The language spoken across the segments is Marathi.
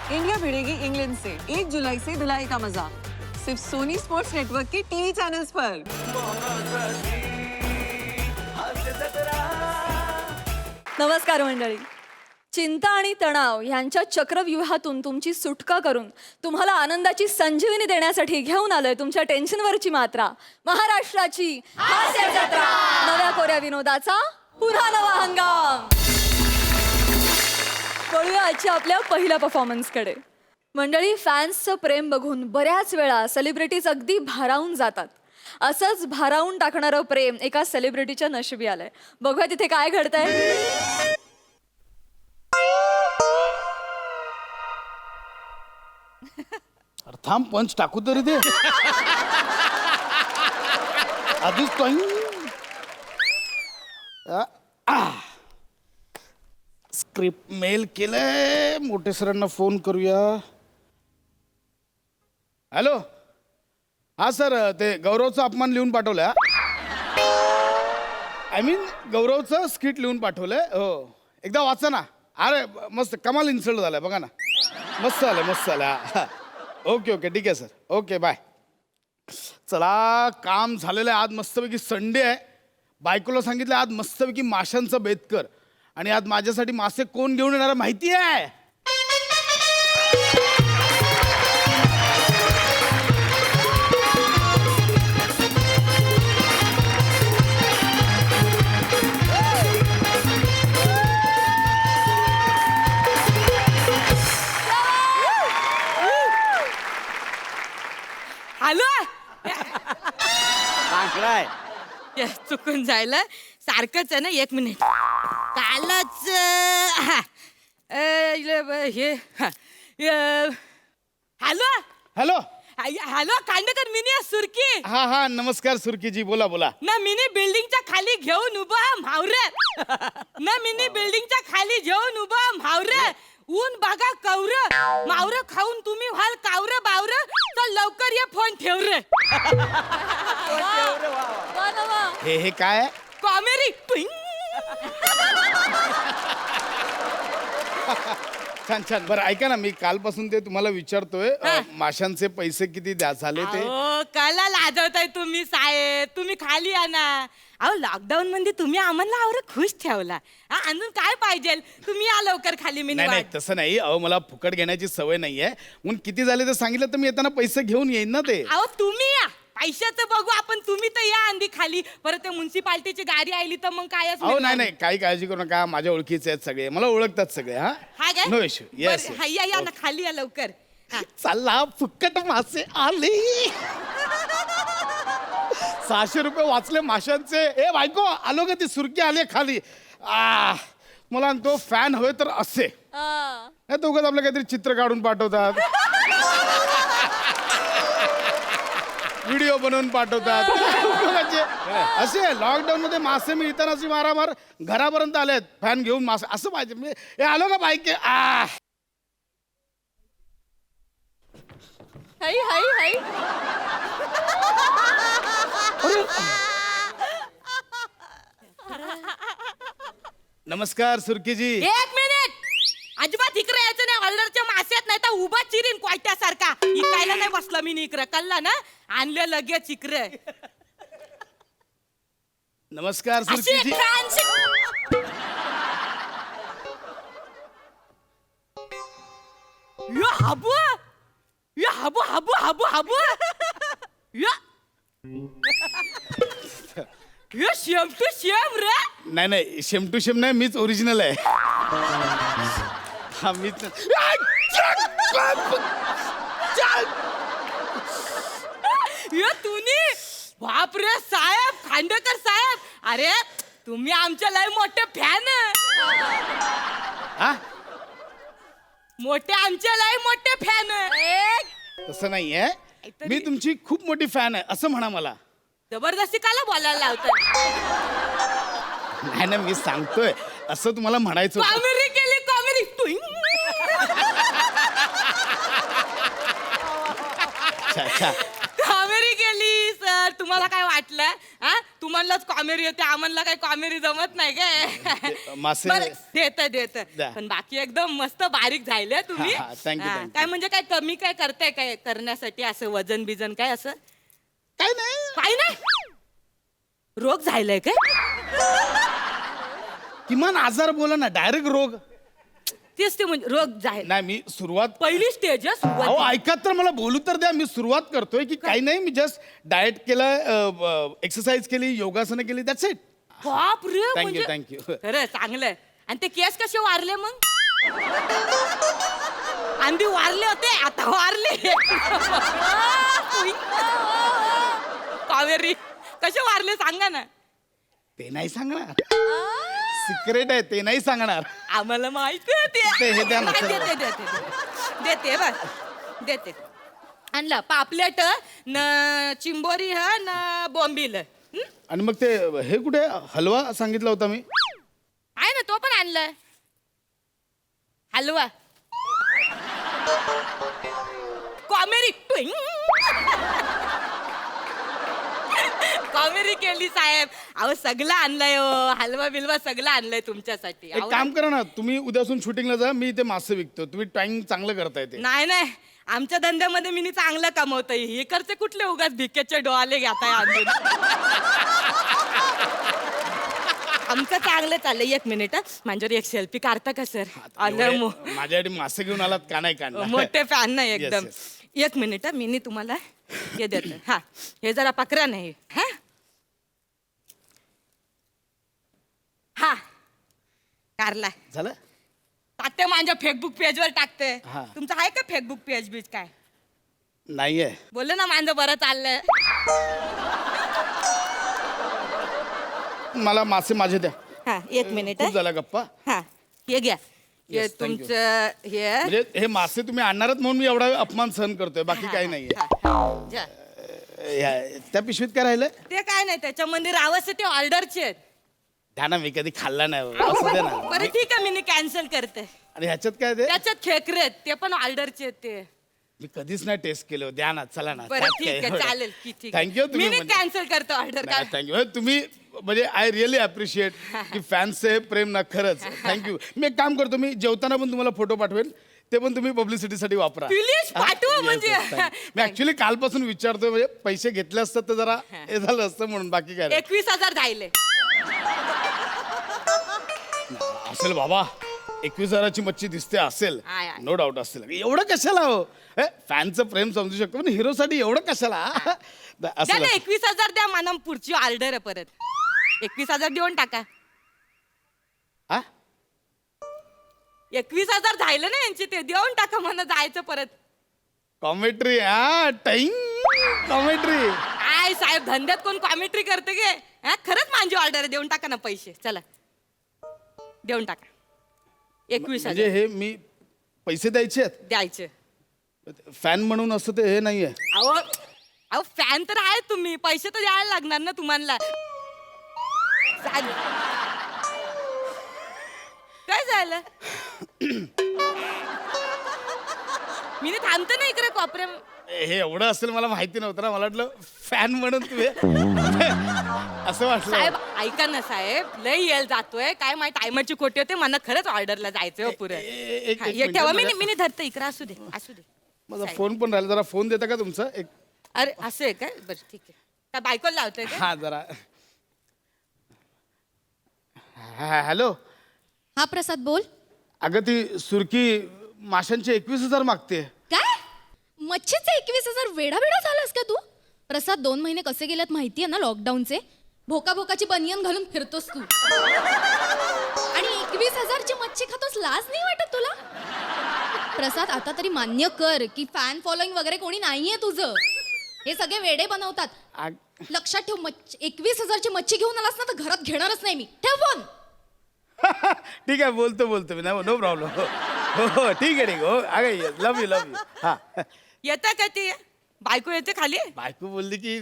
इंडिया भिड़ेगी इंग्लैंड से 1 जुलाई से धुलाई का मजा सिर्फ सोनी स्पोर्ट्स नेटवर्क के टीवी चैनल्स पर। नमस्कार मंडळी. चिंता आणि तणाव यांच्या चक्रव्यूहातून तुमची सुटका करून तुम्हाला आनंदाची संजीवनी देण्यासाठी घेऊन आलोय तुमच्या टेन्शनवरची मात्रा, महाराष्ट्राची हास्य जत्रा. नव्या कोऱ्या विनोदाचा पुन्हा नवा हंगाम. वळूया आजच्या आपल्या पहिल्या परफॉर्मन्सकडे. मंडळी, फॅन्सचं प्रेम बघून बऱ्याच वेळा सेलिब्रिटीज अगदी भारावून जातात. असंच भारावून टाकणारं प्रेम एका सेलिब्रिटीच्या नशिबी आलंय. बघूया तिथे काय घडतंय. अरे थांब, पंच टाकू तरी दे. आधीच स्क्रिप्ट मेल केलंय. मोठे सरांना फोन करूया. हॅलो, हा सर, ते गौरवचा अपमान लिहून पाठवलं. आय मीन गौरवचं स्किट लिहून पाठवलंय. हो, एकदा वाचा ना. अरे मस्त, कमाल इन्सल्ट झालाय बघा ना. मस्त झालं, मस्त झालं. ओके ओके, ठीक आहे सर. Okay, bye. चला, काम झालेलं आहे. आज मस्तपैकी संडे आहे. बायकोला सांगितलं आज मस्तपैकी माशांचं बेत कर. आणि आज माझ्यासाठी मासे कोण घेऊन येणार माहिती आहे? हॅलो. चांगलाय. चुकून जायला सारखंच आहे ना. 1 मिनिट. कालच हे हॅलो हॅलो. हॅलो खांडेकर, मिनी सुरकी. हा हा, नमस्कार सुरकीजी, बोला बोला. ना मिनी बिल्डिंगच्या खाली घेऊन उभा म्हावरे. ना मिनी बिल्डिंगच्या खाली घेऊन उभा म्हावरे. ऊन बघा कौर मावर खाऊन तुम्ही व्हाल कावर बावर. तर लवकर ये फोन ठेव रे. हे काय आहे? कॉमेडी. छान छान. बरं ऐका ना, मी कालपासून ते तुम्हाला विचारतोय, माशांचे पैसे किती द्या झाले ते. कला लाजवताय तुम्ही साहेब. तुम्ही खाली या ना. अहो, लॉकडाऊन मध्ये तुम्ही आम्हाला आवर खुश ठेवला. अजून काय पाहिजे? तुम्ही या लवकर खाली. मी नाही नाही, तसं नाही. अहो, मला फुकट घेण्याची सवय नाहीये. म्हणून किती झाले ते सांगितलं तर मी येताना पैसे घेऊन येईन ना ते. अहो, तुम्ही या. पैशाचं बघू आपण. तुम्ही तर या आंधी खाली. परत ते म्युन्सिपाल्टीची गाडी आली तर मग काय? अहो नाही नाही, काही काळजी करू नका. माझ्या ओळखीचे आहेत सगळे, मला ओळखतात सगळे. हा, नो इश्यू. येस. या ना खाली या लवकर. चला, फुकट मासे आले. 600 रुपये वाचले माशांचे. ए बायको, आलो का? ती सुरकी आली खाली. मला तो फॅन हवे तर असे नाही तो उगाच आपलं काहीतरी चित्र काढून पाठवतात, व्हिडिओ बनवून पाठवतात. असे लॉकडाऊन मध्ये मासे मिळतानाची मारामार घरापर्यंत आलेत. फॅन घेऊन मासे असं पाहिजे. हे आलो का बाईक? हाय हाय हाय. नमस्कार सुरकीजी. 1 मिनिट. अजिबात इकडे यायचं नाही. ऑर्डरच्या मास्यात नाही तर उभा चिरीन कोयत्यासारखा. इकायला नाही बसला मी इकडे. कळला ना? आणले लगेच इकडे. नमस्कार अशी सुरकीजी. यो हाबू. यो हाबू हाबू हाबू हाबू. यो यो शेम टू शेम रे. नाही नाही, शेम टू शेम नाही, मीच ओरिजिनल आहे. हा मीच. यो तुम्ही बाप रे साहेब, खांडेकर साहेब. अरे तुम्ही आमचे लय मोठे फॅन. हा, मोठे आमचे लय मोठे फॅन. तसं नाहीये. मी तुमची खूप मोठी फॅन आहे असं म्हणा मला. जबरदस्ती काला बोलायला लावताय? नाही ना, मी सांगतोय असं तुम्हाला म्हणायचं होतं. कॉमेडी केली कॉमेडी. अच्छा अच्छा. कॉमेडी केली सर. तुम्हाला काय वाटलं? तुम्हालाच कॉमेडी येते आम्हाला काही कॉमेडी जमत नाही काय मासे- बरं, देतं द्या. पण बाकी एकदम मस्त बारीक झाले तुम्ही हा, thank you, हा, thank you. काय म्हणजे काय कमी काय करताय काय करण्यासाठी असं वजन बिजन काय असं काय नाही काही नाही रोग झालाय काय किमान आजार बोला ना डायरेक्ट रोग तेच ते म्हणजे रोग झाला नाही मी सुरुवात पहिली स्टेज अहो ऐकत तर मला बोलू तर द्या मी सुरुवात करतोय की काही नाही मी जस्ट डाएट केलं एक्सरसाइज केली योगासनं केली दॅट्स इट बाप रे Thank you, म्हणजे thank you. खरं चांगलंय आणि ते केस कसे वारले मग आंधी वारले होते आता वारले कावेरी कसे वारले सांगा ना ते नाही सांगणार सिक्रेट आहे ते नाही सांगणार आम्हाला माहिती आहे ते हे द्या ना, नाही, चला. देते बस देते आणला पापलेट न चिंबोरी ह न बॉम्बिल आणि मग ते हे कुठे हलवा सांगितला होता मी आहे ना तो पण आणलाय हलवा कॉमेडी ट्विंग कॉमेडी केली साहेब अहो सगळं आणलंय हो हलवा बिलवा सगळं आणलंय तुमच्यासाठी एक अहो, काम करा ना तुम्ही उद्यापासून शूटिंगला जा मी इथे मासे विकतो तुम्ही टाइम चांगलं करताय ते नाही नाही आमच्या धंद्यामध्ये मी चांगलं कमवतोय हे करते कुठले उगाच भिकेचे डोळे घेताय आणून आमचं चांगलं चाललंय एक मिनिट माझ्यावर एक सेल्फी काढता का सर एवढे माझ्यासाठी मासे घेऊन आलात का नाही काढणार मोठे फॅन नाही Yes, एकदम yes. एक मिनिट मी तुम्हाला हे देतो हा हे जरा पकरा नाही हा हा कारला झालं टाकते माझ्या फेसबुक पेजवर टाकते हा. तुमचं आहे का फेसबुक पेज बीज काय नाहीये बोलले ना माझं बरं चाललंय मला मासे माझे द्या हा एक मिनिट खूप झाला गप्पा हा हे घ्या हे Yes, thank you. तुमचं हे म्हणजे हे मासे तुम्ही आणणारच म्हणून मी एवढा अपमान सहन करतोय बाकी काही नाहीये हा, हा. जा. त्या पिशवीत काय राहिलंय ते काय नाही त्याच्यामध्ये रावस ते ऑर्डरचे आहेत द्या ना मी कधी खाल्ला नाही असं दे ना बरं ठीक आहे मी कॅन्सल करते आणि ह्याच्यात काय ते त्याच्यात खेकरे आहेत ते पण ऑर्डरचे आहेत ते मी कधीच नाही टेस्ट केलं द्या ना चला ना बरं ठीक आहे चालेल की ठीक थँक्यू मी तुम्ही कॅन्सल करतो ऑर्डर का थँक्यू तुम्ही म्हणजे आय रिअली अप्रिशिएट की फॅन्सचे प्रेम ना खरंच थँक्यू मी एक काम करतो मी जेवताना पण तुम्हाला फोटो पाठवेल ते पण तुम्ही पब्लिसिटीसाठी वापरा Please, हा? पाठवा Yes, म्हणजे. yes, thank you. Me actually कालपासून विचारतोय म्हणजे पैसे घेतले असतात तर जरा हे झालं असतं म्हणून बाकी काय नाही. 21,000 झाले असेल बाबा 21,000ची मच्छी दिसते असेल आय, आय. नो डाऊट असेल एवढं कशाला हो फॅनचं प्रेम समजू शकतो पण हिरोसाठी एवढं कशाला द्या असं ना 21,000 द्या मला पुढची ऑर्डर आहे परत 21,000 देऊन टाका हा 21,000 झालं ना यांचे ते देऊन टाका मला जायचं परत कॉमेट्री हा टाईम कॉमेट्री आय साहेब धंद्यात कोण कॉमेंट्री करते गे हा खरंच माझी ऑर्डर आहे देऊन टाका ना पैसे चला देऊन टाका 21,000 म्हणजे हे मी पैसे द्यायचे आहेत द्यायचे फॅन म्हणून असं ते हे नाहीये अहो अहो फॅन तर आहे तुम्ही पैसे तर द्यायला लागणार ना तुम्हाला काय झालं मी थांबते ना इकडे कॉपरे हे एवढं असेल मला माहिती नव्हतं ना मला वाटलं फॅन म्हणून तुम्ही असं वाटलं साहेब ऐका ना साहेब लय येल जातोय काय माहिती टायमाची खोटी होते मला खरंच ऑर्डरला जायचंय हो पुरे एक हा, हे मिनिट, ठेवा माझ्या- मी धरते इकडे असू दे असू दे माझा फोन पण राहिला जरा फोन देता का तुमचा एक अरे असं आहे काय बरं ठीक आहे काय बायकोला लावतोय का हा जरा हॅलो हा प्रसाद बोल अगं ती सुरकी माशांचे 21,000 मागते काय मच्छीचे 21,000 वेडा झालास का तू प्रसाद 2 महिने कसे गेलेत माहितीये ना लॉकडाऊनचे भोका भोकाची बनियन घालून फिरतोस तू आणि 21,000ची मच्छी खातोस लाज नाही वाटत तुला प्रसाद आता तरी मान्य कर की फॅन फॉलोईंग वगैरे कोणी नाहीये तुझं हे सगळे वेडे बनवतात लक्षात ठेव 21,000ची मच्छी घेऊन आलास ना तर घरात घेणारच नाही मी ठेव फोन ठीक आहे बोलतो मी नो प्रॉब्लेम हो हो ठीक आहे हो अगं लव यू हा येतं का ती बायको येते खाली बायको बोलली की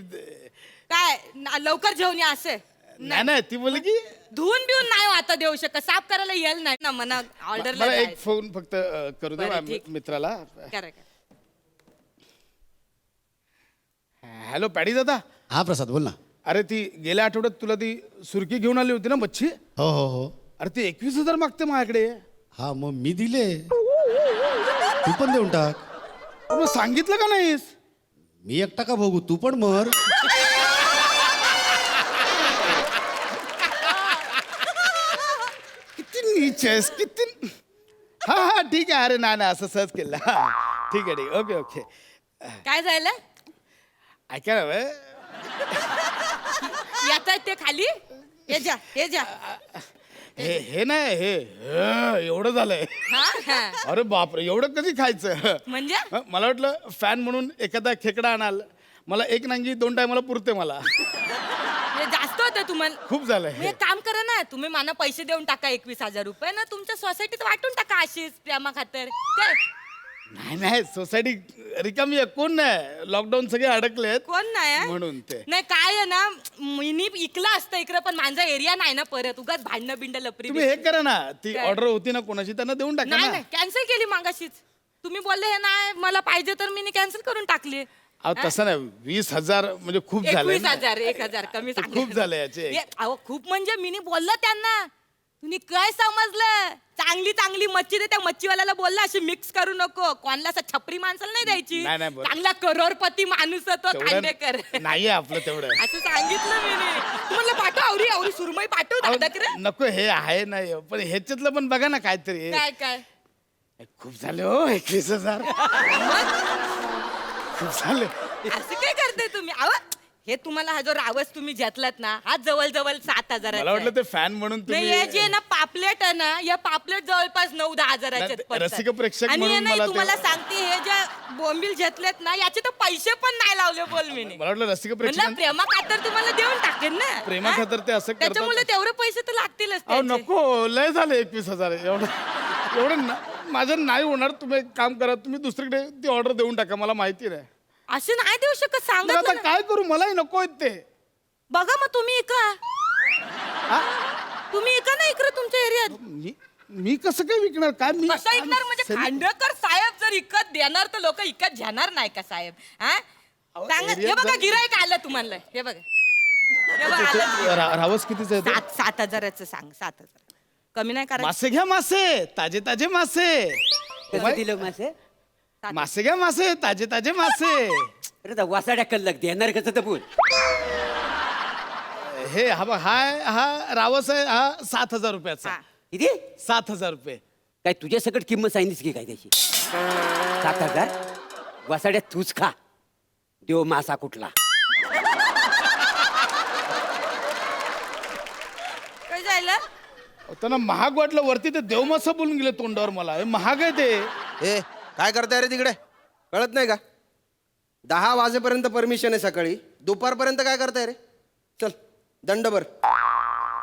काय लवकर जेवण या असे नाही ती बोलली की धुवून बिवून नाही हो आता देऊ शकत साफ करायला येईल नाही ना मना ऑर्डरला मला एक फोन फक्त करू दे बरं, माझ्या ठीक. मित्राला करा हॅलो पॅडी दादा हा प्रसाद बोल ना अरे ती गेल्या आठवड्यात तुला ती सुरकी घेऊन आली होती ना मच्छी. हो हो हो अरे ती 21,000 मागते माझ्याकडे. हा मग मी दिले, तू पण देऊन टाक. मग सांगितलं का नाहीस? मी एकटा का बघू, तू पण मर. किती नीच आहेस किती. हा हा ठीक आहे. अरे नाही असं सहज केलं. हा, ठीक आहे ठीक. Okay okay. काय झालं ऐका ना बे. येतात ते खाली. हे जा हे नाही हे एवढं झालंय. हा हा अरे बापरे एवढं कधी खायचं. म्हणजे मला वाटलं फॅन म्हणून एखादा खेकडा आणाल. मला एक नांगी 2 टायमाला पुरते मला. हे जास्त होतं तुम्हाला. खूप झालंय. मग एक काम करा ना, तुम्ही मला पैसे देऊन टाका 21,000 रुपये ना, तुमच्या सोसायटीत वाटून टाका अशीच प्रेमा खातर. काय नाही नाही सोसायटी रिकामी आहे. कोण नाही. लॉकडाऊन सगळे अडकलेत कोण नाही म्हणून ते. नाही काय आहे ना, मी इकला असतं इकडं, पण माझा एरिया नाही ना परत. उगाच भांडणं बिंड लपरी. तुम्ही हे करा ना. ती काय? ऑर्डर होती ना कोणाची त्यांना देऊन टाका नाही ना. नाही कॅन्सल केली मागाशीच. तुम्ही बोलले हे नाही मला पाहिजे तर मी कॅन्सल करून टाकली. अहो तसं नाही 20,000 म्हणजे खूप झाले. 21,000 1,000 कमी सांगितलं. खूप झाले याचे. अहो खूप म्हणजे मी बोललं त्यांना. तुम्ही काय समजलं, चांगली चांगली मच्छी दे. त्या मच्छीवाल्याला बोलला अशी मिक्स करू नको. कोणाला असं छपरी माणसाला नाही द्यायची. नाही, नाही, बरं. चांगला करोडपती माणूस आहे तो खांडेकर. तेवढं नाहीये आपलं तेवढं. असं सांगितलं मी. तुम्हाला पाठव आवरी आवरी सुरमई पाठव अहो, दादा. नको हे आहे नाही पण ह्याच्यातलं पण बघा ना काहीतरी. काय काय खूप झाले हो 21,000. खूप झाले. असं काय करताय तुम्ही? अहो हे तुम्हाला हा जो रावस तुम्ही घेतलात ना, हा जवळ 7,000. मला वाटलं ते फॅन म्हणून नाही हे जे तुम्ही. ना पापलेट आहे ना, या पापलेट जवळपास 9-10 हजाराचे नाही, रसिक प्रेक्षक आणि हे म्हणून नाही मला ते- तुम्हाला सांगते, हे जे बोंबील घेतलेत ना, याचे तर पैसे पण नाही लावले बोल मी. मला वाटलं रसिक म्हणलं प्रेक्षक प्रेमा खातर तुम्हाला देऊन टाकेन ना. प्रेमा हा? खातर ते असं करतात. त्याच्यामुळे तेवढे पैसे तर लागतीलच अहो त्याचे. नको लय झाले 21,000. एवढं माझं नाही होणार. तुम्ही एक काम करा, तुम्ही दुसरीकडे ती ऑर्डर देऊन टाका. मला माहिती नाही. असे नाही देऊ शकत मग सांगा आता काय करू मलाही नको आहेत ते. बघा मग तुम्ही इका ना इकडे तुमच्या एरियात. मी कसं काय विकणार काय मी कसं ऐकणार म्हणजे खांडेकर साहेब जर इकत देणार तर लोक इकत घेणार नाही का साहेब? हा सांगा. हे एरियात बघा गिरायक आलं तुम्हाला. हे बघा हे बघा आलं. रावस कितीच आहे 7,000चं सांग. 7,000 कमी नाही करायचं. मासे घ्या मासे ताजे ताजे मासे. कसं दिलं मासे? मासे घ्या मासे ताजे ताजे मासे. अरे तर वासाड्या कल्लक देणार कसं तर बोल. हे हा रावस आहे. हा 7,000 रुपयाचा. हा. किती? 7,000 रुपये. काय तुझ्या सकट किंमत सांगितलीस की काय त्याची? 7,000 वासाड्यात तूच खा. देव मासा कुठला? काय झालं? त्यांना महाग वाटलं वरती ते देवमासा बोलून गेले तोंडावर. मला हे महाग आहे ते. ए काय करताय रे तिकडे? कळत नाही का? 10 वाजेपर्यंत परमिशन आहे सकाळी. दुपारपर्यंत काय करताय रे? चल दंड भर.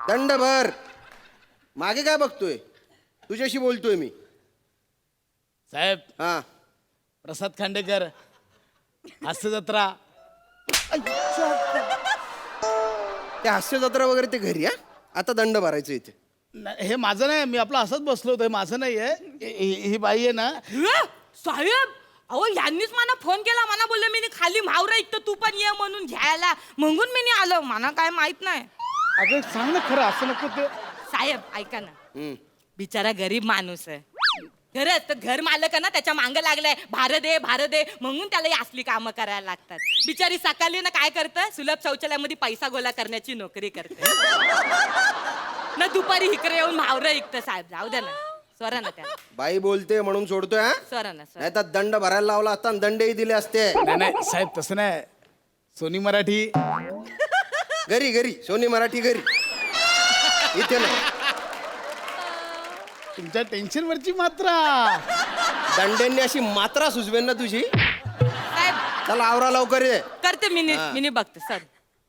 दंड भर. मागे काय बघतोय? तुझ्याशी बोलतोय मी. साहेब हा प्रसाद खांडेकर हास्य जत्रा. ते हास्य जत्रा वगैरे ते घरी. हा आता दंड भरायचं इथे. हे माझं नाही. मी आपलं असंच बसलो होतो. हे माझं नाही आहे. ही बाई आहे ना. साहेब अहो यांनीच मला फोन केला. मला बोलले मी खाली म्हावरा इथं तू पण ये म्हणून घ्यायला. म्हणून मी आलो. मला काय माहित नाही. अगं सांग ना खरं. असं नको ते. साहेब ऐका ना, बिचारा गरीब माणूस आहे. खरंच तर घर मालक आहे ना त्याच्या मांग लागलाय भार दे म्हणून त्याला ही असली कामं करायला लागतात. बिचारी सकाळी ना काय करतं, सुलभ शौचालयामध्ये पैसा गोळा करण्याची नोकरी करते ना दुपारी इकडे येऊन म्हावरं ऐकतं. साहेब जाऊ द्या ना, स्वरा ना त्याला. बाई बोलते म्हणून सोडतोय. हा स्वरा ना स्वरा. नाही तर दंड भरायला लावला असता आणि दंडही दिले असते. नाही नाही साहेब तसं नाही. सोनी मराठी घरी घरी सोनी मराठी घरी. इथे नाही. तुमच्या टेन्शनवरची मात्रा. दंड्यांनी अशी मात्रा सुचवेन ना तुझी. साहेब चला आवरा लवकर ये. करते मिनी बघते सर.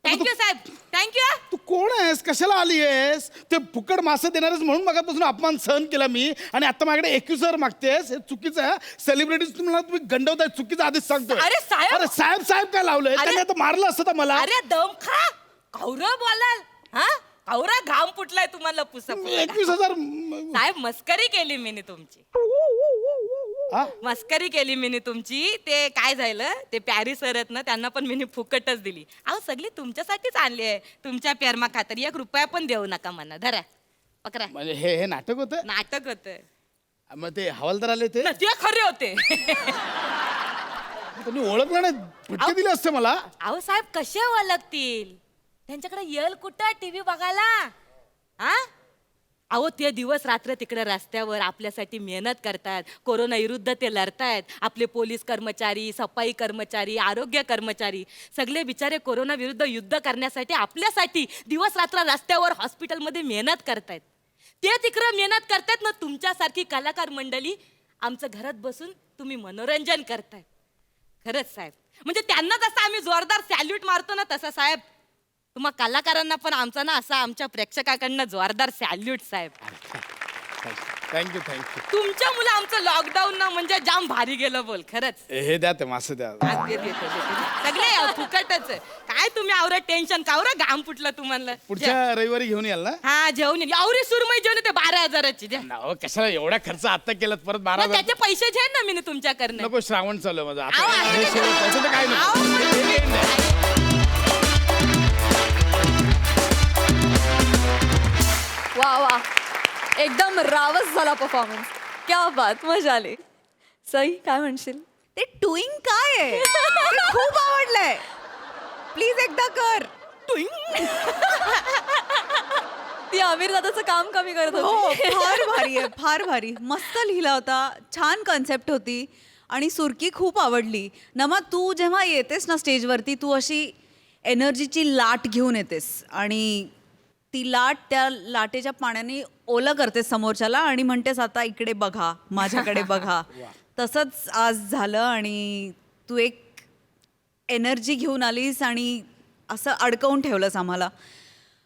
थँक्यू साहेब थँक्यू. तू कोण आहेस? कशाला आली आहेस? ते फुकट मासे देणारच म्हणून मगापासून अपमान सहन केला मी. आणि आता माझ्याकडे 21,000 मागतेस. हे चुकीचं आहे. सेलिब्रिटीज तुम्ही गंडवताय. चुकीचं आधीच सांगतोय. अरे साहेब. अरे साहेब साहेब काय लावलंय? अरे. त्यांनी आता मारलं असतं तर मला. अरे दम खा. कौरव बोलाल हा? कौरव घाम फुटलाय तुम्हाला पुसप. 21,000 साहेब मस्करी केली मी तुमची. हा? मस्करी केली मिनी तुमची. ते काय झालं, ते प्यारी सर आहेत ना, त्यांना पण मिनी फुकटच दिली. अहो सगळी तुमच्यासाठीच आणली आहे, तुमच्या प्यारमा खातर. 1 रुपया पण देऊ नका म्हणा. धरा, पकरा. म्हणजे हे नाटक होतं? नाटक होतं मग ते हवालदार आले ते ना, ते खरे होते. त्यांनी ओळखलं नाही, फटके दिले असते मला. अहो साहेब कसे ओळखतील, त्यांच्याकडे येल कुठं टीव्ही बघायला. हा, अहो ते दिवस रात्र तिकडे रस्त्यावर आपल्यासाठी मेहनत करतात. कोरोना विरुद्ध ते लढतायत. आपले पोलीस कर्मचारी, सफाई कर्मचारी, आरोग्य कर्मचारी सगळे बिचारे कोरोना विरुद्ध युद्ध करण्यासाठी आपल्यासाठी दिवस रात्र रस्त्यावर हॉस्पिटलमध्ये मेहनत करतायत. ते तिकडं मेहनत करतायत ना, तुमच्यासारखी कलाकार मंडळी आमचं घरात बसून तुम्ही मनोरंजन करताय. खरंच साहेब, म्हणजे त्यांना जसं आम्ही जोरदार सॅल्यूट मारतो ना, तसं साहेब तुम्हा कलाकारांना पण आमचा ना असा आमच्या प्रेक्षकाकडनं जोरदार सॅल्यूट साहेब. Thank you thank you. तुमच्या मुलं आमचं लॉकडाऊन ना म्हणजे जाम भारी गेलं बोल. खरंच हे द्या ते मासे द्या. आज देते. सगळे फुकटच आहे. काय तुम्ही आवरं टेन्शन कावरं घाम फुटलं तुम्हाला. पुढच्या रविवारी घेऊन याल ना? हा जेवण आवरी सुरमई जेवण ते 12,000ची द्या. अहो, कशाला एवढा खर्च आता केलात, परत मग 12,000? त्याचे पैसे घे ना मी तुमच्याकडनं. नको, श्रावण चालू आहे माझा अहो, आता. असं हे कसं? शेवट, त्याचं तर काय अहो, नको. पण तुम्ही- वा वा, एकदम रावस झाला परफॉर्मन्स. क्या बात, मजा आली. सई काय म्हणशील? ते टुईंग काय आहे? ते खूप आवडलंय. प्लीज एकदा कर. ती आमिर दादाचं काम कमी करत हो, होती. फार भारी आहे, फार भारी. मस्त लिहिला होता, छान कन्सेप्ट होती आणि सुरकी खूप आवडली. नमा, तू जेव्हा येतेस ना स्टेजवरती, तू अशी एनर्जीची लाट घेऊन येतेस आणि ती लाट त्या लाटेच्या पाण्याने ओलं करतेस समोरच्याला आणि म्हणतेस आता इकडे बघा, माझ्याकडे बघा. तसंच आज झालं आणि तू एक एनर्जी घेऊन आलीस आणि असं अडकवून ठेवलंस आम्हाला.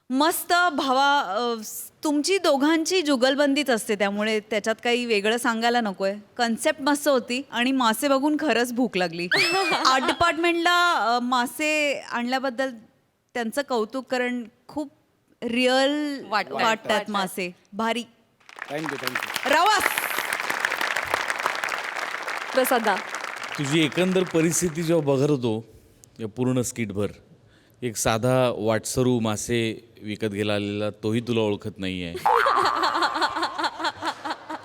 मस्त भावा. तुमची दोघांची जुगलबंदीच असते, त्यामुळे त्याच्यात काही वेगळं सांगायला नकोय. कन्सेप्ट मस्त होती आणि मासे बघून खरंच भूक लागली. आर्ट डिपार्टमेंटला मासे आणल्याबद्दल त्यांचं कौतुक, कारण खूप रिअल वाटतात मासे. भारी. Thank you thank you. रवास. प्रसादा, तुझी एकंदर परिस्थिती जेव्हा बघत होतो या पूर्ण स्किटभर, एक साधा वाटसरू मासे विकत गेला आलेला तोही तुला ओळखत नाही आहे.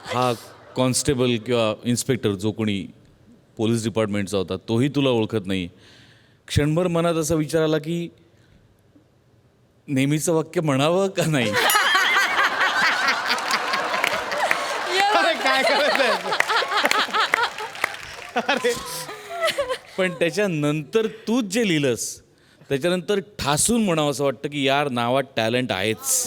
हा कॉन्स्टेबल किंवा इन्स्पेक्टर जो कोणी पोलीस डिपार्टमेंटचा होता तोही तुला ओळखत नाही. क्षणभर मनात असा विचार आला की नेहमीचं वाक्य म्हणावं का नाही. अरे काय करायचं? अरे पण त्याच्यानंतर तूच जे लिहिलंस त्याच्यानंतर ठासून म्हणावं असं वाटतं की यार नावात टॅलेंट आहेच.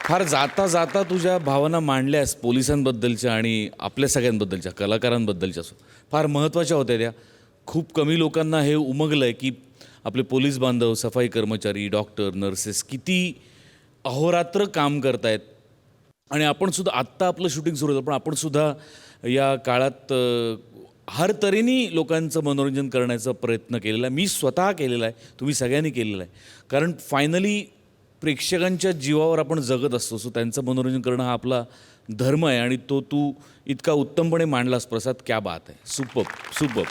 फार जाता जाता तुझ्या भावना मांडल्यास पोलिसांबद्दलच्या आणि आपल्या सगळ्यांबद्दलच्या, कलाकारांबद्दलच्या फार महत्त्वाच्या होत्या त्या. खूप कमी लोकांना हे उमगलं आहे की आपले पोलीस बांधव, सफाई कर्मचारी, डॉक्टर, नर्सेस किती अहोरात्र काम करतायत. आणि आपण सुद्धा आत्ता आपलं शूटिंग सुरू होतं, पण आपण सुद्धा या काळात हर तऱ्हेने लोकांचं मनोरंजन करण्याचा प्रयत्न केलेला आहे. मी स्वतः केलेला आहे, तुम्ही सगळ्यांनी केलेला आहे. कारण फायनली प्रेक्षकांच्या जीवावर आपण जगत असतो, सो त्यांचं मनोरंजन करणं हा आपला धर्म आहे. आणि तो तू इतका उत्तमपणे मांडलास प्रसाद. क्या बात आहे. Superb superb.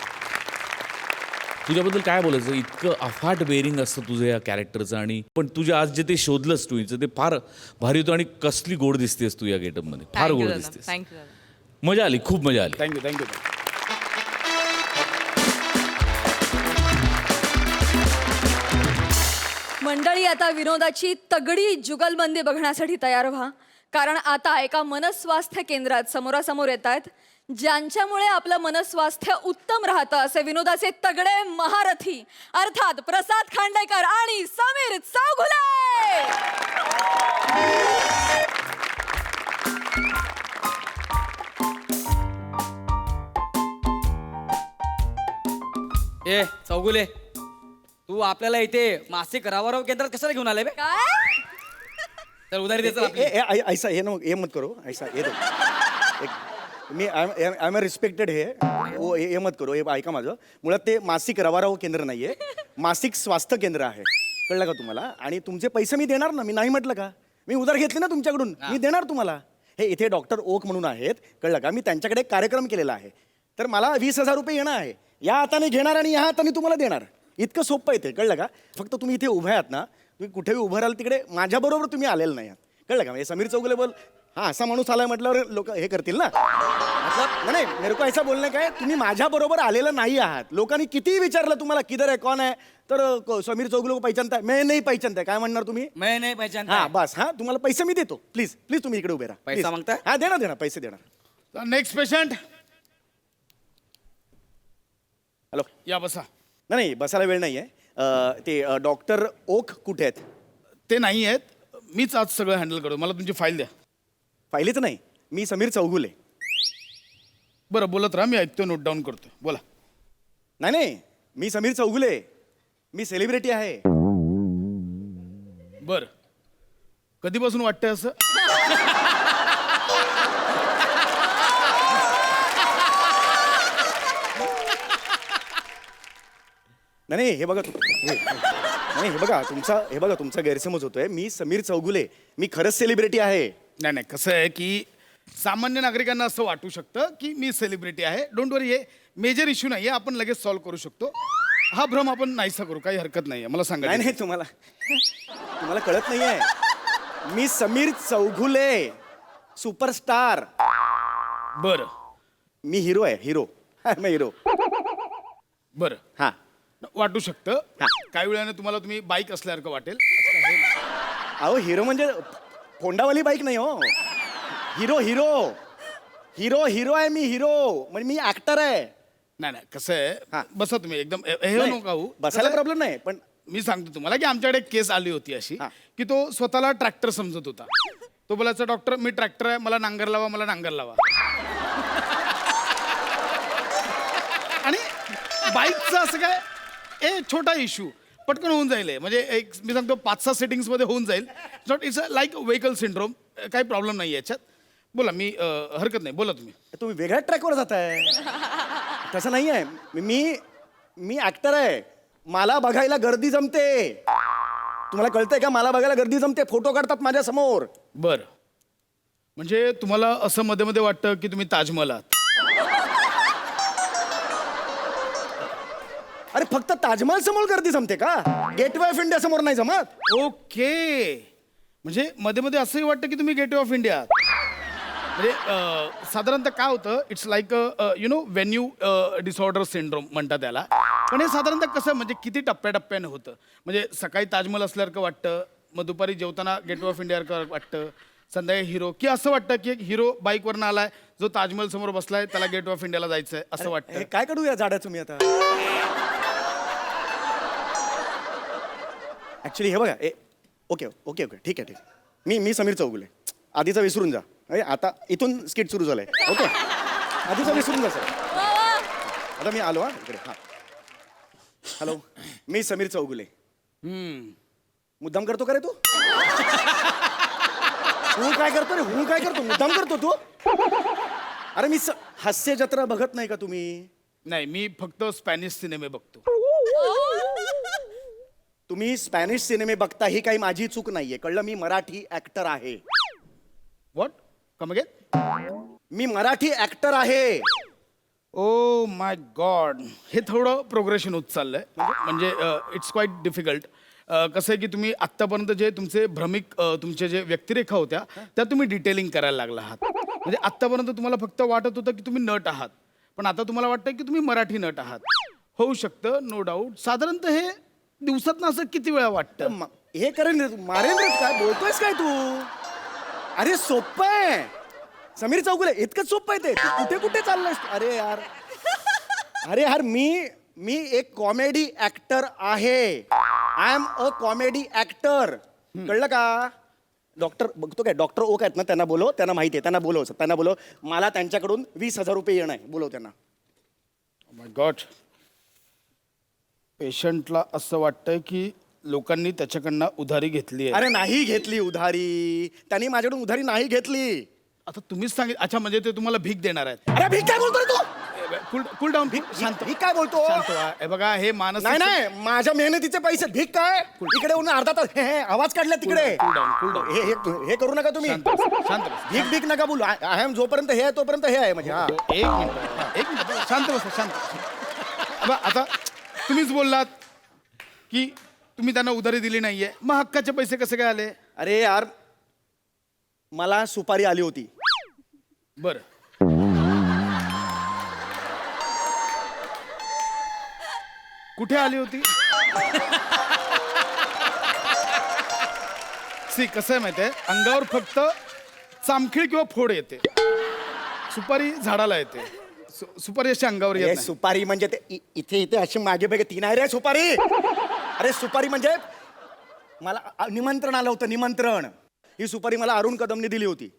तुझ्याबद्दल काय बोलायचं, इतकं अफाट बेरिंग असतं तुझं या कॅरेक्टरचं. आणि पण तुझ्या आज जे ते शोधलंस टुईचं ते फार भारी होतं. आणि कसली गोड दिसतेस तू या गेटअपमध्ये, फार गोड दिसतेस. थँक्यू. मजा आली, खूप मजा आली. Thank you thank you. मंडळी, आता विनोदाची तगडी जुगलबंदी बघण्यासाठी तयार व्हा, कारण आता एका मनस्वास्थ्य केंद्रात समोरासमोर येत आहेत ज्यांच्यामुळे आपलं मनस्वास्थ्य उत्तम राहतं असे विनोदाचे तगडे महारथी, अर्थात प्रसाद खांडेकर आणि समीर चौगुले. ए चौगुले, तू आपल्याला इथे मासिक रावाराव केंद्रात कशाला घेऊन आलाय बे? काय? तर उधारी द्यायचं आपली. ऐसा ये मत करो. ऐसा ये मी आय एम अ रिस्पेक्टेड हे मत करो. हे ऐका माझं. मुळात ते मासिक रवाराव केंद्र नाही आहे, मासिक स्वास्थ्य केंद्र आहे. कळलं का तुम्हाला? आणि तुमचे पैसे मी देणार ना, मी नाही म्हटलं का? मी उधार घेतले ना तुमच्याकडून, मी देणार तुम्हाला. हे इथे डॉक्टर ओक म्हणून आहेत, कळलं का? मी त्यांच्याकडे एक कार्यक्रम केलेला आहे, तर मला 20,000 रुपये येणं आहे. या हाताने घेणार आणि या हाताने तुम्हाला देणार. इतकं सोपं आहे ते, कळलं का? फक्त तुम्ही इथे उभे आहात ना, तुम्ही कुठेही उभं राहाल तिकडे माझ्याबरोबर तुम्ही आलेलं नाही आहात, कळलं का? म्हणजे समीर चौगुले बोल, हा असा माणूस आलाय म्हटल्यावर लोक हे करतील ना. मतलब नाही, मेरे को ऐसा बोलणे काय, तुम्ही माझ्याबरोबर आलेलं नाही आहात. लोकांनी कितीही विचारलं तुम्हाला किधर आहे, कोण आहे, तर समीर चौगुले को पहचानता है? मैं नहीं पहचानता है. काय म्हणणार तुम्ही? मैं नाही पहचानता. हा बस, हा तुम्हाला पैसे मी देतो. प्लीज प्लीज तुम्ही इकडे उभे राहा. पैसा Please. मागताय? हा देणार पैसे देणार. Next patient hello. या बसा. नाही बसायला वेळ नाही आहे. ते डॉक्टर ओक कुठे आहेत? ते नाही आहेत, मीच आज सगळं हँडल करतो. मला तुमची फाईल द्या. फाईलीच नाही, मी समीर चौगुले. बरं बोलत राहा, मी ऐकतो, नोट डाऊन करतो. बोला. नाही नाही, मी समीर चौगुले, मी सेलिब्रिटी आहे. बरं, कधीपासून वाटतंय असं? नाही हे बघा नाही हे बघा तुमचा गैरसमज होतोय. मी समीर चौगुले, मी खरंच सेलिब्रिटी आहे. नाही नाही, कसं आहे की सामान्य नागरिकांना असं वाटू शकतं की मी सेलिब्रिटी आहे. डोंट वरी, हे मेजर इश्यू नाही आहे, आपण लगेच सॉल्व्ह करू शकतो. हा भ्रम आपण नाहीसा करू, काही हरकत नाही आहे. मला सांगा. नाही नाही, तुम्हाला कळत नाहीये. मी समीर चौगुले, सुपरस्टार. बरं मी हिरो आहे, हिरो. मी हिरो. बरं, हा वाटू शकतं. हा. काही वेळाने तुम्हाला तुम्ही बाईक असल्यासारखं वाटेल. अहो हिरो म्हणजे फोंडावाली बाईक नाही हो. हिरो हिरो हिरो हिरो आहे मी, हिरो म्हणजे मी ऍक्टर आहे. नाही नाही, कसं हा. आहे, बसा तुम्ही एकदम हे नाही, नका होऊ. बसायला कसं आहे, प्रॉब्लेम नाही, पण मी सांगतो तुम्हाला की आमच्याकडे एक केस आली होती अशी हा. की तो स्वतःला ट्रॅक्टर समजत होता. तो बोलायचा, डॉक्टर मी ट्रॅक्टर आहे, मला नांगर लावा, मला नांगर लावा. आणि बाईकचं असं काय, छोटा इश्यू पटकन होऊन जाईल हे. म्हणजे एक मी सांगतो 5-6 सेटिंग्समध्ये होऊन जाईल. Not it's like vehicle syndrome. काही प्रॉब्लेम नाही याच्यात. बोला, मी हरकत नाही, बोला तुम्ही. तुम्ही वेगळ्या ट्रॅकवर जाताय. तसं नाही आहे. मी ऍक्टर आहे, मला बघायला गर्दी जमते. तुम्हाला कळतंय का? मला बघायला गर्दी जमते, फोटो काढतात माझ्या समोर. बरं, म्हणजे तुम्हाला असं मध्ये मध्ये वाटतं की तुम्ही ताजमहल आहात. अरे फक्त ताजमहल समोर गर्दी जमते का? गेटवे ऑफ इंडिया समोर नाही जमत. ओके, म्हणजे मध्ये मध्ये असंही वाटतं की तुम्ही गेटवे ऑफ इंडिया आहात. म्हणजे साधारणतः काय होतं, it's like you know venue disorder syndrome म्हणतात त्याला. पण हे साधारणतः कसं, म्हणजे किती टप्प्याटप्प्याने होतं. म्हणजे सकाळी ताजमहल असल्यासारखं वाटतं, मग दुपारी जेवताना गेटवे ऑफ इंडिया वाटतं, संध्याकाळी हिरो, की असं वाटतं की एक हिरो बाईकवरनं आलाय, जो ताजमहल समोर बसलाय, त्याला गेटवे ऑफ इंडियाला जायचंय असं वाटतं. हे काय करू या झाडा तुम्ही आता? ऍक्च्युली हे बघा, ओके ओके ओके, ठीक आहे. मी समीर चौगुले. आधीचा विसरून जा. आता इथून स्किट सुरू झालंय. ओके, आधीचा विसरून जा सर. आता मी आलो. हा इकडे. हा हॅलो, मी समीर चौगुले. मुद्दाम करतो का रे तू? तू काय करतो रे? काय करतो? मुद्दाम करतो तू? अरे मी हास्य जत्रा बघत नाही का तुम्ही? नाही, मी फक्त स्पॅनिश सिनेमे बघतो. तुम्ही स्पॅनिश सिनेमे बघता ही काही माझी चूक नाहीये, कळलं? मी मराठी ऍक्टर आहे. व्हॉट? Come again? मी मराठी ऍक्टर आहे. ओ माय गॉड, हे थोडं प्रोग्रेशन होत चाललंय. म्हणजे इट्स क्वाईट डिफिकल्ट. कसं आहे की तुम्ही आत्तापर्यंत जे तुमचे भ्रमिक तुमचे जे व्यक्तिरेखा होत्या त्या तुम्ही डिटेलिंग करायला लागला आहात. म्हणजे आत्तापर्यंत तुम्हाला फक्त वाटत होतं की तुम्ही नट आहात, पण आता तुम्हाला वाटतं की तुम्ही मराठी नट आहात. होऊ शकतं, नो डाऊट. साधारणतः हे दिवसात असं किती वेळा वाटतं? हे करेन रे तू, मारेन रे. काय बोलतोयस काय तू? अरे सोपं आहे समीर चौगुले, इतकंच सोपं आहे ते. तू कुठे कुठे चाललायस? अरे यार मी एक कॉमेडी ऍक्टर आहे. I am a comedy actor, कळलं का? डॉक्टर बघतो काय, डॉक्टर ओक आहेत ना, त्यांना बोलव. त्यांना माहिती आहे, त्यांना बोलव. मला त्यांच्याकडून 20,000 रुपये येणं आहे. बोलव त्यांना. माय गॉड, पेशंटला असं वाटतंय की लोकांनी त्याच्याकडनं उधारी घेतली आहे. अरे नाही घेतली उधारी, त्यांनी माझ्याकडून उधारी नाही घेतली. आता तुम्हीच सांगितलं. अच्छा, म्हणजे ते तुम्हाला भीक देणार आहेत? अरे भीक काय बोलतोय तू? कूल डाऊन शांत भीक काय बोलतो शांत व्हा. हे बघा हे मानस नाही नाही माझ्या मेहनतीचे पैसे भीक काय इकडे येऊन अर्धा तास हे आवाज काढला तिकडे cool down. हे करू नका तुम्ही शांत बसा. भीक भीक नका बोलू आय एम जोपर्यंत हे आहे तोपर्यंत हे आहे म्हणजे हा. एक मिनिट शांत बसा शांत. आता तुम्हीच बोललात की तुम्ही त्यांना उधारी दिली नाहीये, मग हक्काचे पैसे कसे काय आले? अरे यार मला सुपारी आली होती. बर कुठे आली होती? सी कसं आहे माहिती आहे, अंगावर फक्त चामखीळ किंवा फोड येते, सुपारी झाडाला येते. सुपारी अशी अंगावर येत हे नाही. सुपारी म्हणजे ते इथे इथे अशी मागे पैकी तीन आहे रे सुपारी. अरे सुपारी म्हणजे मला निमंत्रण आलं होतं, निमंत्रण. ही सुपारी मला अरुण कदमने दिली होती.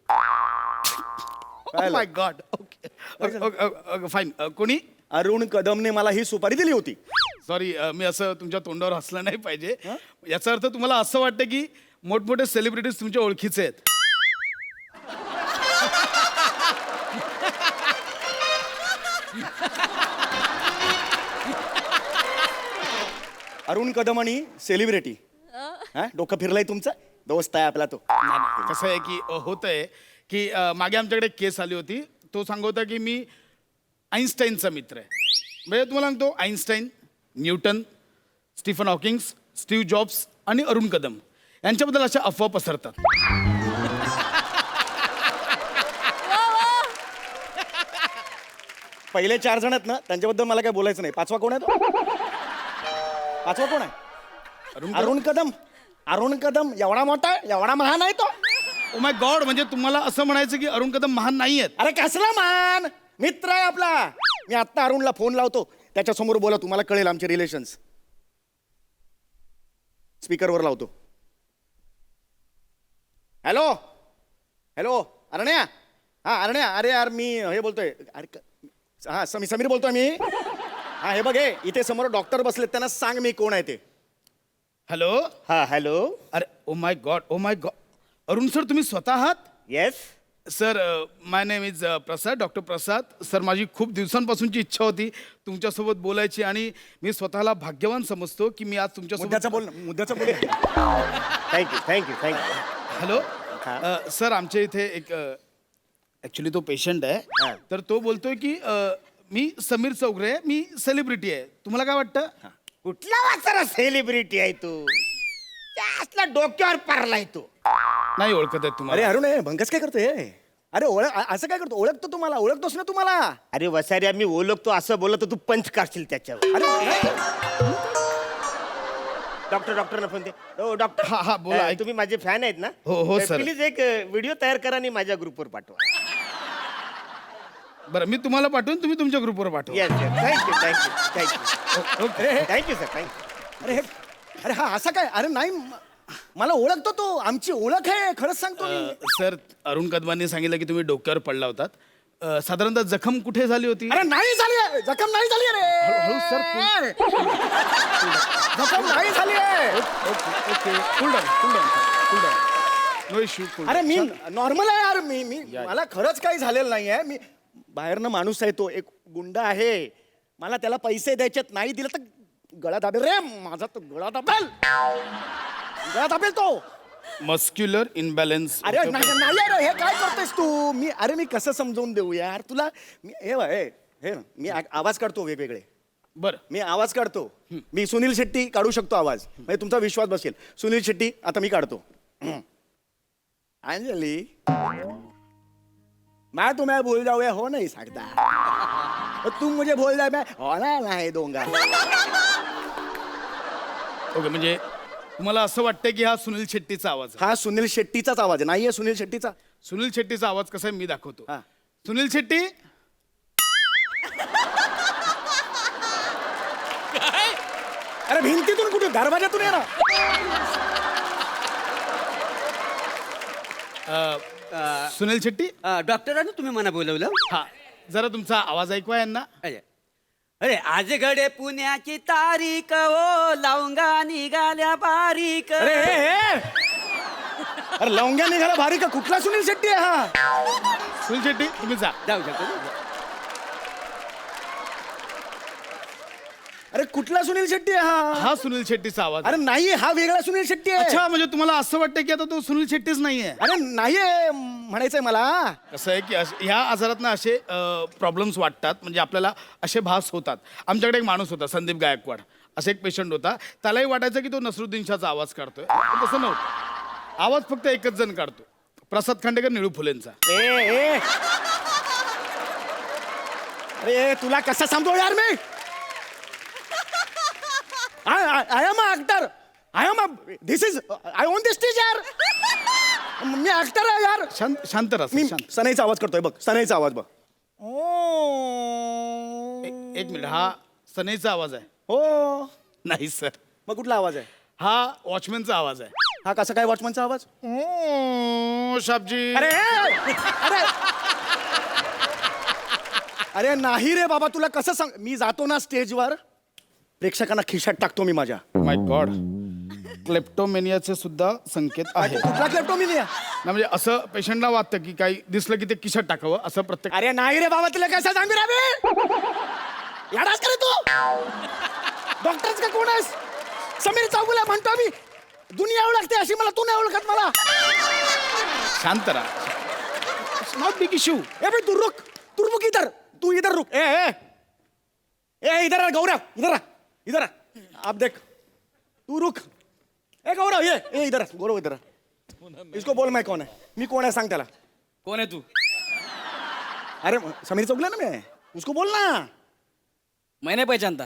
माय गॉड. Okay fine. कोणी? अरुण कदमने मला ही सुपारी दिली होती. सॉरी, मी असं तुमच्या तोंडावर हसलं नाही पाहिजे. याचा अर्थ तुम्हाला असं वाटतं की मोठमोठे सेलिब्रिटीज तुमच्या ओळखीचे आहेत. अरुण कदम आणि सेलिब्रिटी. डोकं फिरलंय तुमचं? दोस्त आहे आपला तो. नाही, कसं आहे की होत आहे की मागे आमच्याकडे एक केस आली होती. तो सांगत की मी आईन्स्टाईनचा मित्र आहे. म्हणजे तुम्हाला सांगतो, Einstein, Newton, Stephen Hawkings, Steve Jobs आणि अरुण कदम यांच्याबद्दल अशा अफवा पसरतात. पहिले 4 जण आहेत ना, त्यांच्याबद्दल मला काय बोलायचं नाही. पाचवा कोण आहे तो? पाचवा कोण आहे? अरुण कदम. अरुण कदम एवढा मोठा, एवढा महान आहे तो. ओ माय गॉड, म्हणजे तुम्हाला असं म्हणायचं की अरुण कदम महान नाही आहेत? अरे कसला मान, मित्र आहे आपला. मी आत्ता अरुणला फोन लावतो, त्याच्यासमोर बोला, तुम्हाला कळेल आमचे रिलेशन्स. स्पीकरवर लावतो. Hello hello अरण्या. हा अरण्या, अरे यार मी हे बोलतोय. अरे हा समीर बोलतोय मी. हा हे बघ, हे इथे समोर डॉक्टर बसलेत, त्यांना सांग मी कोण आहे ते. हॅलो. हा हॅलो. अरे oh my God. Arun sir, तुम्ही स्वतः आहात? Yes sir, my name is Prasad, doctor Prasad. Sir, माझी खूप दिवसांपासूनची इच्छा होती तुमच्यासोबत बोलायची आणि मी स्वतःला भाग्यवान समजतो की मी आज तुमच्यासोबत. मुद्द्याचं बोल. थँक्यू. हॅलो. सर, आमच्या इथे एक ॲक्च्युली तो पेशंट आहे. तर तो बोलतोय की मी समीर चौगरे आहे, मी सेलिब्रिटी आहे. तुम्हाला काय वाटतं? कुठला वाचरा सेलिब्रिटी आहे तू? त्यासला डोक्यावर पारलाय तू. नाही ओळखत आहे तुम्हाला? अरे अरुण, भंगस काय करतोय? अरे असं काय करतो? ओळखतो तुम्हाला, ओळखतोस ना तुम्हाला? अरे वसाऱ्या, मी ओळखतो असं बोलत तू पंच काढशील त्याच्यावर. अरे डॉक्टर फोन दे. हो डॉक्टर. हा, बोला. तुम्ही माझे फॅन आहेत ना? हो, सर. प्लीज एक व्हिडिओ तयार करा आणि माझ्या ग्रुपवर पाठवा. बरं, मी तुम्हाला पाठवून तुम्ही तुमच्या ग्रुपवर पाठवा. Yes thank you sir, thank you. अरे हा असं काय? अरे नाही, मला ओळखतो तो, आमची ओळख आहे, खरंच सांगतो मी. सर, अरुण कदमांनी सांगितलं की तुम्ही डोक्यावर पडला होतात. साधारणतः जखम कुठे झाली होती? अरे नाही झाली, जखम नाही झाली. अरे हळू सर. जखम नाही झाली आहे. Okay. Cool down. No issue. अरे मी नॉर्मल आहे यार. मी मला खरंच काही झालेलं नाही आहे. मी बाहेरनं माणूस आहे, तो एक गुंडा आहे. मला त्याला पैसे द्यायचेत, नाही दिलं तर गळा दाबेल रे. माझा तो गळा दाबेल तो. Muscular imbalance. अरे नाही अरे, हे काय करतोयस तू? मी कसं समजावून देऊ यार तुला? मी आवाज काढतो वेगवेगळे. बरं, मी आवाज काढतो. मी सुनील शेट्टी काढू शकतो आवाज, म्हणजे तुमचा विश्वास बसेल. सुनील शेट्टी आता मी काढतो. अंजली, मैं तुम्हें भूल जाऊँ ये हो नहीं सकता, और तुम मुझे भूल जाए मैं होना नहीं दूंगा. ओके. म्हणजे तुम्हाला असं वाटतं की हा सुनील शेट्टीचा आवाज आहे? हा सुनील शेट्टीचाच आवाज आहे. नाहीये सुनील शेट्टीचा. सुनील शेट्टीचा आवाज कसा आहे मी दाखवतो. हा. सुनील शेट्टी. अरे भिंतीतून कुठे, दरवाजातून ये ना. सुनील शेट्टी. डॉक्टरांनो तुम्ही मला बोलवलं? हा, जरा तुमचा आवाज ऐकवा यांना. अरे आज घडे पुण्याची तारीख ओ, लावंगा निघाल्या बारीक. अरे लवंग्या निघाला भारी का? कुठला सुनील शेट्टी आहे हा? सुनील शेट्टी, तुम्ही जा. जाऊ शकतो. अरे कुठला सुनील शेट्टी आहे हा? हा सुनील शेट्टीचा आवाज आहे. अरे नाही, हा वेगळा सुनील शेट्टी आहे. अच्छा, म्हणजे तुम्हाला असं वाटतं की आता तो सुनील शेट्टीच नाहीये. अरे नाहीये म्हणायचंय मला. कसं आहे की ह्या आजारात ना असे प्रॉब्लेम्स वाटतात, म्हणजे आपल्याला असे भास होतात. आमच्याकडे एक माणूस होता संदीप गायकवाड, असा एक पेशंट होता. त्यालाही वाटायचं की तो नसरुद्दीन शाहचा आवाज काढतोय, पण तसं नव्हतं. आवाज फक्त एकच जण काढतो, प्रसाद खांडेकर, निळू फुलेंचा. ए अरे तुला कसं सांगतो यार मी. I am a actor. I am this is I own this stage यार. मी ऍक्टर आहे यार. शांत राहा, मी शांत. सनईचा आवाज करतोय बघ, सनईचा आवाज बघ. एक मिनिट, हा सनईचा आवाज आहे? हो. नाही सर, मग कुठला आवाज आहे हा वॉचमॅनचा आवाज आहे. हा? कसा काय वॉचमनचा आवाज? शाबजी. अरे अरे अरे नाही रे बाबा, तुला कसं सांग. मी जातो ना स्टेजवर, प्रेक्षकांना खिशात टाकतो मी माझ्या. माय गॉड, क्लेप्टोमेनियाचे सुद्धा संकेत आहेत. कुठला क्लेप्टोमेनिया? ना म्हणजे असं पेशंटला वाटतं की काही दिसलं की ते खिशात टाकावं, असं प्रत्येक. अरे नाही रे बाबा, तुला कसं सांगू रे मी. याडाच करे तू. डॉक्टरच का कोण आहेस? समीर चौगुले म्हणतो मी. दुनिया ओळखते अशी मला, तू नाही ओळखत मला. शांत राहा, नॉट बिग इश्यू. ए भाई तू रुक, तू रुक इधर, तू इधर रुक. ए ए ए इधर आ गौरव, इधर आ, इधर आ. आप देख, तू रुक. ए गौरव ये ए इधर आ, गौरव इधर आ. इसको बोल मैं कौन है, मी कोण आहे सांग त्याला. कोण आहे तू? अरे समीर चौगुले ना मैं, उसको बोल ना. मैं नहीं पहचानता.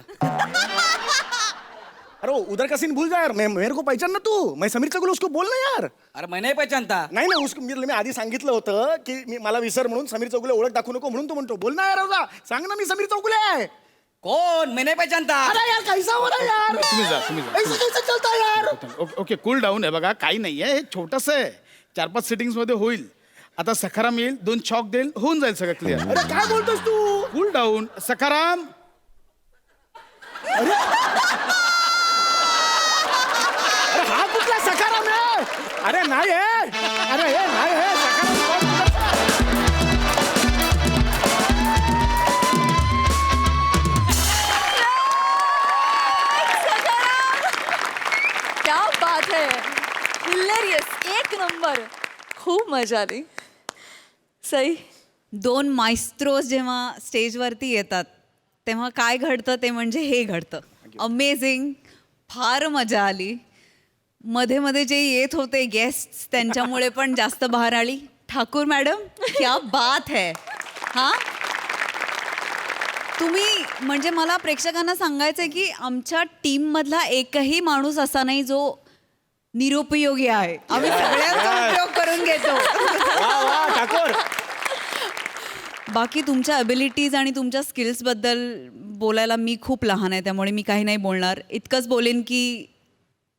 अरे उधर का सीन भूल जा यार. मैं मेरे को पहचान ना तू. मैं समीर चौगुले, उसको बोल ना यार. अरे मैं नहीं पहचानता. नाही ना, उसको मी आधी सांगितलं होतं की मी मला विसर म्हणून, समीर चौगुले ओळख दाखवू नको म्हणून. तो म्हणतो बोल ना यार राजा, सांग ना मी समीर चौगुले आहे. कौन? मैं नहीं पहचानता. अरे यार कैसा हो रहा है यार. तुम्ही जा, तुम्ही जा. ऐसा कैसा चलता है यार. ओके ओके, कूल डाऊन आहे. बघा काही नाहीये, हे छोटंसं आहे. 4-5 सिटिंग्स मध्ये होईल. आता सखाराम येईल, 2 चॉक देईल, होऊन जाईल सगळं क्लिअर. अरे काय बोलतोस तू. Cool down. सखाराम. अरे हा कुठला सखाराम आहे. अरे नाही आहे. अरे हे नाही आहे सखाराम. क्या बात है. हिलेरियस, एक नंबर. खूप मजा आली. सई. 2 मायस्ट्रोज जेव्हा स्टेजवरती येतात तेव्हा काय घडतं ते म्हणजे हे घडतं. अमेझिंग, फार मजा आली. मध्ये मध्ये जे येत होते गेस्ट त्यांच्यामुळे पण जास्त बहार आली. ठाकूर मॅडम, क्या बात है. हां, तुम्ही म्हणजे मला प्रेक्षकांना सांगायचंय की आमच्या टीममधला एकही माणूस असा नाही जो निरुपयोगी आहे. आम्ही सगळ्यांचा उपयोग करून घेतो. वा वा ठाकूर. बाकी तुमच्या अबिलिटीज आणि तुमच्या स्किल्सबद्दल बोलायला मी खूप लहान आहे, त्यामुळे मी काही नाही बोलणार. इतकंच बोलेन की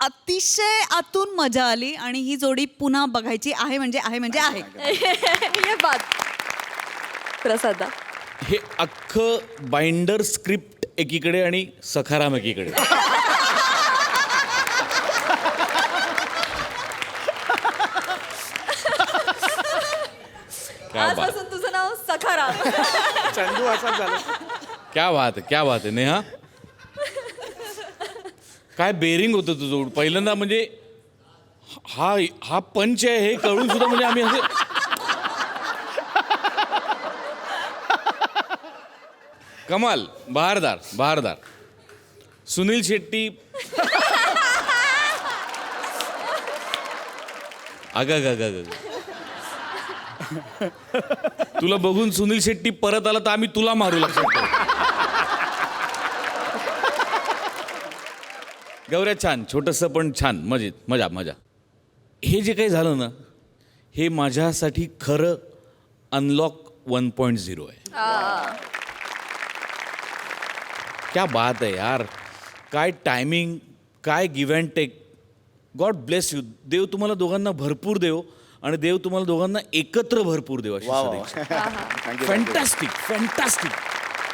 अतिशय आतून मजा आली आणि ही जोडी पुन्हा बघायची आहे म्हणजे आहे म्हणजे आहे. ये बात. प्रसादा. हे अख्खं बाइंडर स्क्रिप्ट एकीकडे आणि सखाराम एकीकडे. क्या बात, आजपासून तुझं नाव सखाराम. चंदू असं झालं. क्या बात आहे, क्या बात आहे नेहा. काय बेरिंग होतं तुझं. पहिल्यांदा म्हणजे हा हा पंच आहे हे कळून सुद्धा म्हणजे आम्ही असे कमाल. बहारदार बहारदार. सुनील शेट्टी. अग तुला बघून सुनील शेट्टी परत आला तर आम्ही तुला मारू लागतो. गौऱ्या छान, छोटंसं पण छान, मजेत, मजा मजा. हे जे काही झालं ना, हे माझ्यासाठी खरं अनलॉक 1.0 आहे. क्या बात आहे यार. काय टायमिंग, काय give and take. God bless you. देव तुम्हाला दोघांना भरपूर देव आणि देव तुम्हाला दोघांना एकत्र भरपूर देव. अशी सदिच्छा. Fantastic fantastic.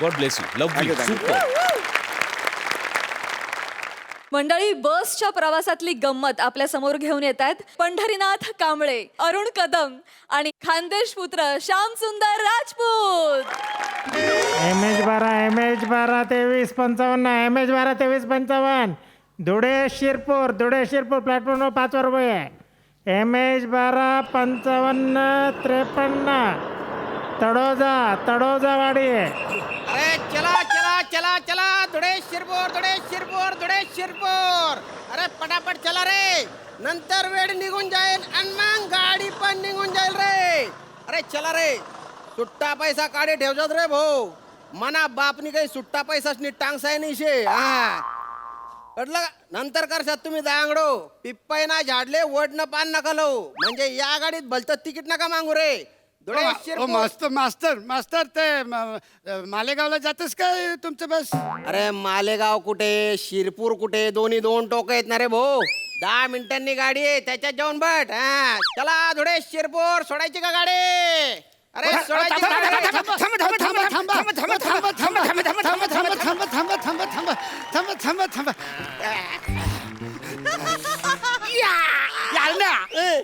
God bless you. Love you. Super. मंडळी, बसच्या प्रवासातली गंमत आपल्या समोर घेऊन येत आहेत पंढरीनाथ कांबळे, अरुण कदम आणि खानदेश पुत्र श्याम सुंदर राजपूत. MH12 2355 MH12 2355 धुळे शिरपूर प्लॅटफॉर्मवर 5 रुपये आहे. MH12 55 53 तळोजावाडी आहे. अरे चला चला चला चला धुळे शिरपूर अरे पटापट चला रे, नंतर वेळ निघून जाईल आणि मग गाडी पण निघून जाईल रे. अरे चला रे, सुट्टा पैसा काढे ठेवतात रे भाऊ. मना बापनी काही सुट्टा पैसा टांगसाय नाही शे. हा कळलं का? नंतर करशात तुम्ही दांगडो, पिप्पाई ना झाडले वडनं पान नका लो, म्हणजे या गाडीत भलतं तिकीट नका मागू रे. धुळे शिरपूर. मास्तर ते मालेगावला जातेस काय तुमचं बस? अरे मालेगाव कुठे शिरपूर कुठे, दोन्ही 2 टोक आहेत ना रे भाऊ. 10 मिनिटांनी गाडी आहे, त्याच्यात जाऊन बट. हा चला धुळे शिरपूर, सोडायची का गाडी? अरे सोडायची का गाडी?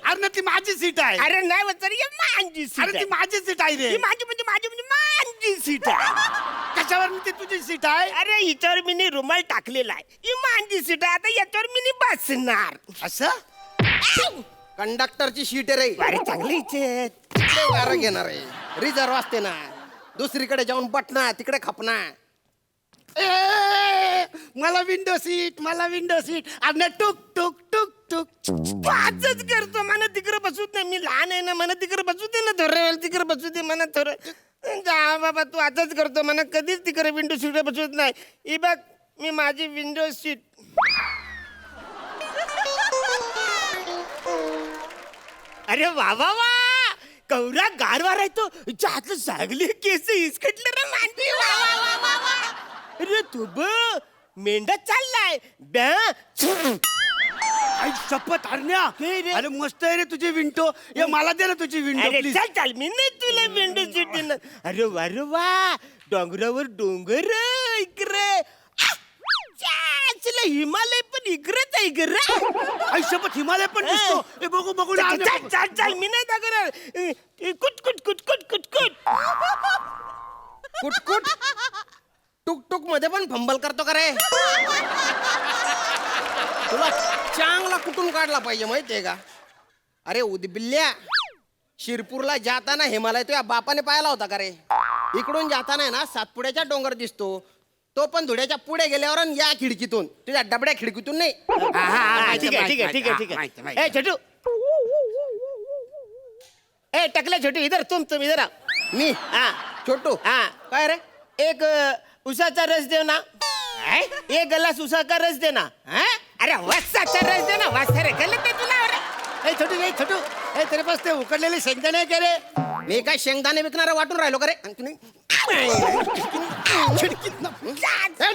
अरे ती माझी सीट आहे. अरे नाही माझी सीट अरे ती माझी सीट आहे रे. माझी सीट आहे. कशावर ती तुझी सीट आहे? अरे हिच्यावर मी रुमाल टाकलेला आहे. ही माझी सीट आहे, आता याच्यावर मी बसणार. असं कंडक्टरची सीट आहे रे. अरे चांगली इच्छे वारं घेणार आहे, रिझर्व असते ना. दुसरीकडे जाऊन बटना, तिकडे खपना. मला विंडो सीट अरे टुक टुक टुक टुक. तू आजच करतो, मला तिकडे बसू दे. मी लहान आहे ना, मला तिकडे बसू दे ना. थोडं तिकडे बसू दे मला थोडं. जा बाबा, तू आजच करतो, मला कधीच तिकडे विंडो सीट बसवत नाही. ही बघ, मी माझी विंडो सीट. अरे वा वा वा, कवरा गारवा राहतो, हातलं सागली केस इसकटलं रे मांडी. वा वा वा वा वा. अरे तू मेंढा चाललाय ब्या. आई शपथ अरण्या. अरे मस्त आहे रे तुझी विंडो. ये मला दे ना तुझी विंडो अरे प्लीज. चल चल, मी नाही तुला विंडो सीट देणार. अरे वा डोंगरावर डोंगर इकडे. चला हिमालय पण इकडेच आहे इकडे. आई शपथ हिमालय पण दिसतो. हे बघू बघू ना चल अरण्या. चल चल, मी नाही दाखवणार. कुट कुट कुट कुट कुट कुट. कुटकुट टुक टुक मध्ये पण फंबल करतो का रे? तुला चांगला कुठून काढला पाहिजे माहितीये का? अरे उदबिल्ल्या, शिरपूरला जाताना हिमालय तुझ्या बापाने पाहिला होता का रे? इकडून जाताना ना सातपुड्याचा डोंगर दिसतो, तो पण धुळ्याच्या पुढे गेल्यावर आणि या खिडकीतून, तुझ्या डबड्या खिडकीतून नाही. ठीक आहे. ए छोटू, ए टकले छोटू, इधर तुम इधर आ. मी छोटू काय रे, एक उसाचा रस देव ना. एक गलास उसाचा रस दे ना. अरे वसाचा रस दे ना. वास रे गलत आहे तुला. ए छोटू ए तेरे पास ते उकडलेले शेंगदाणे आहे का रे? मी काय शेंगदाणे विकणारा वाटून राहिलो का रे?